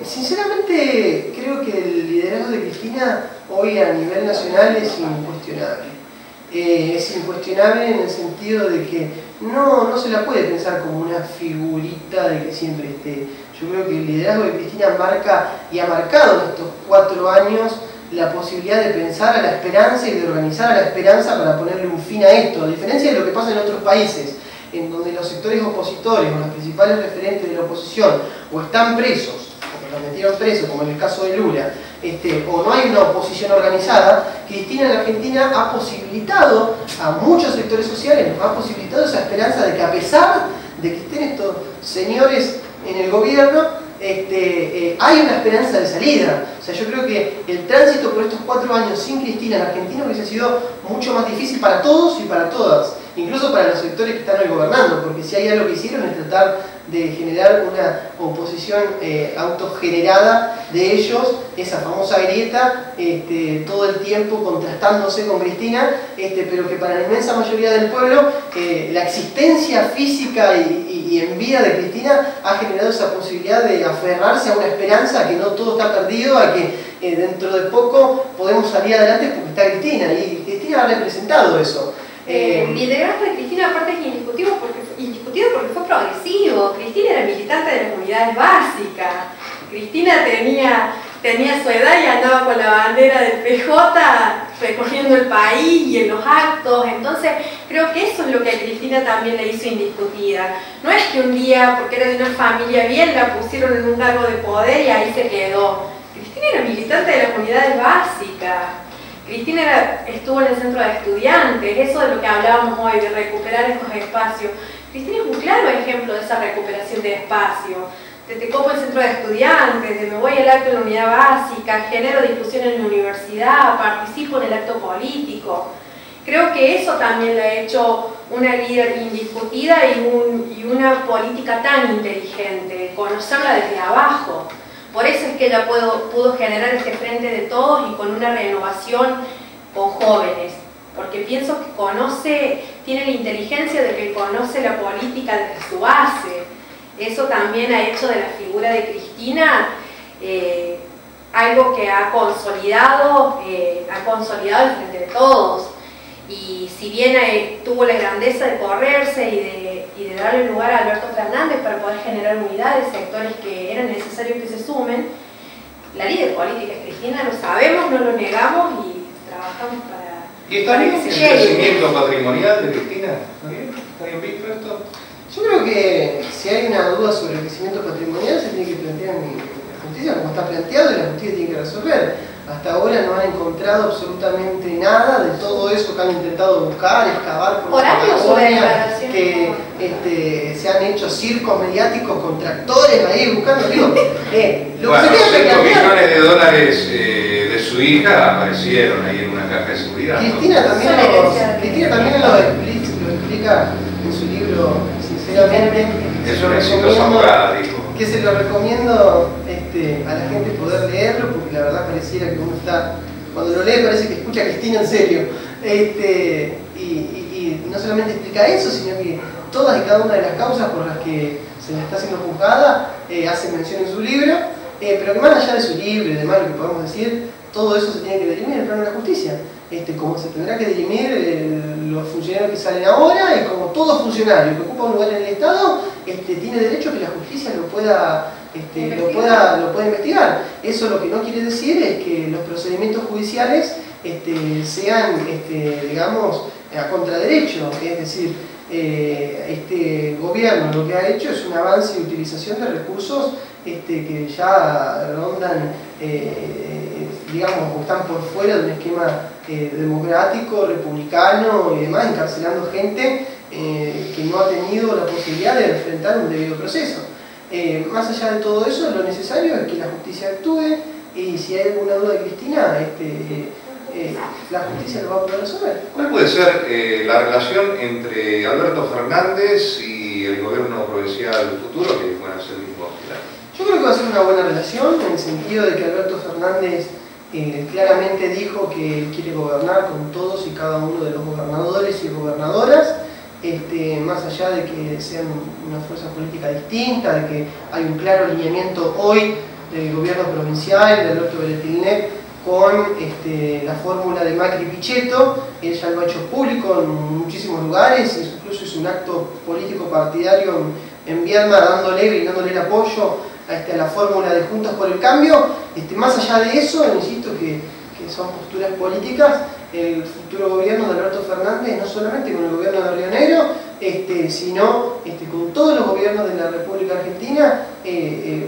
Sinceramente creo que el liderazgo de Cristina hoy a nivel nacional es incuestionable. Es incuestionable en el sentido de que no se la puede pensar como una figurita de que siempre esté. Yo creo que el liderazgo de Cristina marca y ha marcado en estos 4 años la posibilidad de pensar a la esperanza y de organizar a la esperanza para ponerle un fin a esto, a diferencia de lo que pasa en otros países, en donde los sectores opositores o los principales referentes de la oposición o están presos, o los metieron presos, como en el caso de Lula, o no hay una oposición organizada. Cristina en Argentina ha posibilitado a muchos sectores sociales, nos ha posibilitado esa esperanza de que, a pesar de que estén estos señores en el gobierno, hay una esperanza de salida. O sea, yo creo que el tránsito por estos 4 años sin Cristina en Argentina hubiese sido mucho más difícil para todos y para todas, incluso para los sectores que están hoy gobernando, porque si hay algo que hicieron es tratar de generar una oposición autogenerada de ellos, esa famosa grieta, todo el tiempo contrastándose con Cristina, pero que para la inmensa mayoría del pueblo la existencia física y en vida de Cristina ha generado esa posibilidad de aferrarse a una esperanza, que no todo está perdido, a que dentro de poco podemos salir adelante porque está Cristina, y Cristina ha representado eso. El liderazgo de Cristina aparte es indiscutido porque fue progresivo. Cristina era militante de las unidades básicas. Cristina tenía su edad y andaba con la bandera del PJ recorriendo el país y en los actos. Entonces creo que eso es lo que a Cristina también le hizo indiscutida. No es que un día, porque era de una familia bien, la pusieron en un cargo de poder y ahí se quedó. Cristina era militante de las unidades básicas. Cristina estuvo en el centro de estudiantes, eso de lo que hablábamos hoy, de recuperar estos espacios. Cristina es un claro ejemplo de esa recuperación de espacio. Te copo el centro de estudiantes, de me voy al acto en la unidad básica, genero discusión en la universidad, participo en el acto político. Creo que eso también la ha hecho una líder indiscutida y una política tan inteligente, conocerla desde abajo. Por eso es que ella pudo generar este Frente de Todos y con una renovación con jóvenes, porque pienso que tiene la inteligencia de que conoce la política desde su base. Eso también ha hecho de la figura de Cristina algo que ha consolidado el Frente de Todos. Y si bien tuvo la grandeza de correrse y de darle lugar a Alberto Fernández para poder generar unidades, sectores que eran necesarios que se sumen, la líder política es Cristina, lo sabemos, no lo negamos y trabajamos para... ¿Y está bien el crecimiento patrimonial de Cristina? ¿Está bien? ¿Está bien visto esto? Yo creo que si hay una duda sobre el crecimiento patrimonial se tiene que plantear en la justicia como está planteado y la justicia tiene que resolver. Hasta ahora no han encontrado absolutamente nada de todo eso que han intentado buscar, excavar por la Patagonia, que se han hecho circos mediáticos con tractores ahí buscando. Digo, lo bueno, que se 200 millones de dólares de su hija aparecieron ahí en una caja de seguridad. Cristina también lo explica en su libro, sinceramente. Es una exitosa abogada, dijo. Que se lo recomiendo a la gente poder leerlo, porque la verdad pareciera que uno está, cuando lo lee parece que escucha a Cristina en serio. Y no solamente explica eso, sino que todas y cada una de las causas por las que se le está siendo juzgada hace mención en su libro, pero que más allá de su libro y demás lo que podemos decir, todo eso se tiene que dirimir en el plano de la justicia. Como se tendrá que dirimir los funcionarios que salen ahora, y como todo funcionario que ocupa un lugar en el Estado tiene derecho a que la justicia lo pueda investigar. Eso lo que no quiere decir es que los procedimientos judiciales sean, digamos, a contraderecho. Es decir, este gobierno lo que ha hecho es un avance y utilización de recursos que ya rondan, digamos, o están por fuera de un esquema democrático, republicano y demás, encarcelando gente que no ha tenido la posibilidad de enfrentar un debido proceso. Más allá de todo eso, lo necesario es que la justicia actúe, y si hay alguna duda de Cristina, la justicia lo va a poder resolver. ¿Cuál puede ser la relación entre Alberto Fernández y el gobierno provincial futuro que van a ser el mismo? Yo creo que va a ser una buena relación, en el sentido de que Alberto Fernández claramente dijo que él quiere gobernar con todos y cada uno de los gobernadores y gobernadoras, más allá de que sean una fuerza política distinta, de que hay un claro alineamiento hoy del gobierno provincial, de Alberto Beretilnec, con la fórmula de Macri-Pichetto. Él ya lo ha hecho público en muchísimos lugares, incluso hizo un acto político partidario en Viedma, brindándole el apoyo a la fórmula de Juntos por el Cambio. Más allá de eso, insisto que son posturas políticas. El futuro gobierno de Alberto Fernández, no solamente con el gobierno de Río Negro, sino con todos los gobiernos de la República Argentina,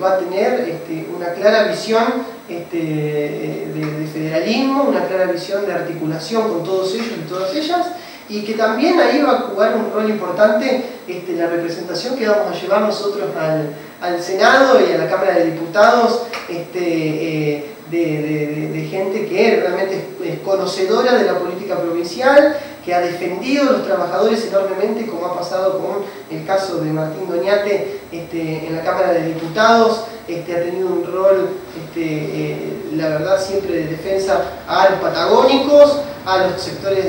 va a tener una clara visión de federalismo, una clara visión de articulación con todos ellos y todas ellas, y que también ahí va a jugar un rol importante la representación que vamos a llevar nosotros al Senado y a la Cámara de Diputados, de gente que realmente es conocedora de la política provincial, que ha defendido a los trabajadores enormemente, como ha pasado con el caso de Martín Doñate en la Cámara de Diputados. Ha tenido un rol, la verdad, siempre de defensa a los patagónicos, a los sectores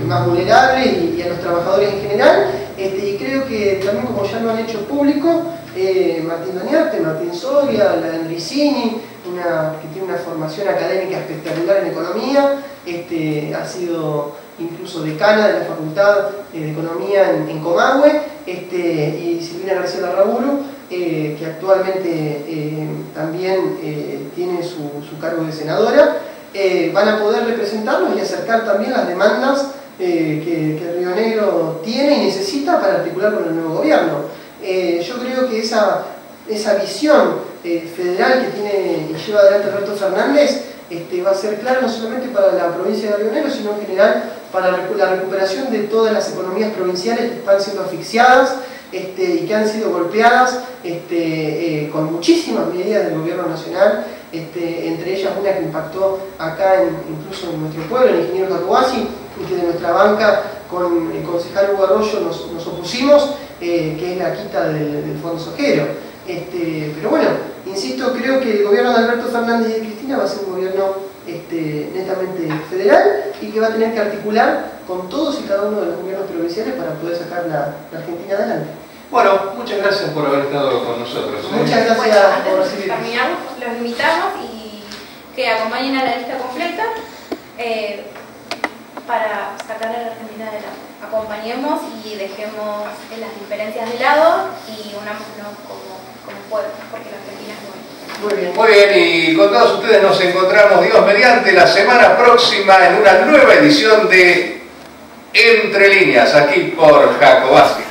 más vulnerables y a los trabajadores en general. Y creo que también, como ya lo han hecho público, Martín Doñate, Martín Soria, la Andricini, que tiene una formación académica espectacular en economía, ha sido incluso decana de la Facultad de Economía en Comahue, y Silvina García Larraburu, que actualmente también tiene su cargo de senadora, van a poder representarnos y acercar también las demandas que Río Negro tiene y necesita para articular con el nuevo gobierno. Yo creo que esa visión federal que tiene y lleva adelante Alberto Fernández va a ser clara no solamente para la provincia de Río Negro, sino en general para la recuperación de todas las economías provinciales que están siendo asfixiadas y que han sido golpeadas con muchísimas medidas del gobierno nacional, entre ellas una que impactó acá incluso en nuestro pueblo, el ingeniero Catuasi, y que de nuestra banca con el concejal Hugo Arroyo nos opusimos, que es la quita del Fondo Sojero. Pero bueno, insisto, creo que el gobierno de Alberto Fernández y de Cristina va a ser un gobierno netamente federal, y que va a tener que articular con todos y cada uno de los gobiernos provinciales para poder sacar la Argentina adelante. Bueno, muchas gracias por haber estado con nosotros. Muchas gracias bueno, por antes de recibirnos. terminar, los invitamos y acompañen a la lista completa para sacar a la Argentina adelante. Acompañemos y dejemos las diferencias de lado y unámonos como pueblo, porque la Argentina es buena. Muy bien. Muy bien, y con todos ustedes nos encontramos, Dios mediante, la semana próxima en una nueva edición de Entre Líneas, aquí por Jacobasi.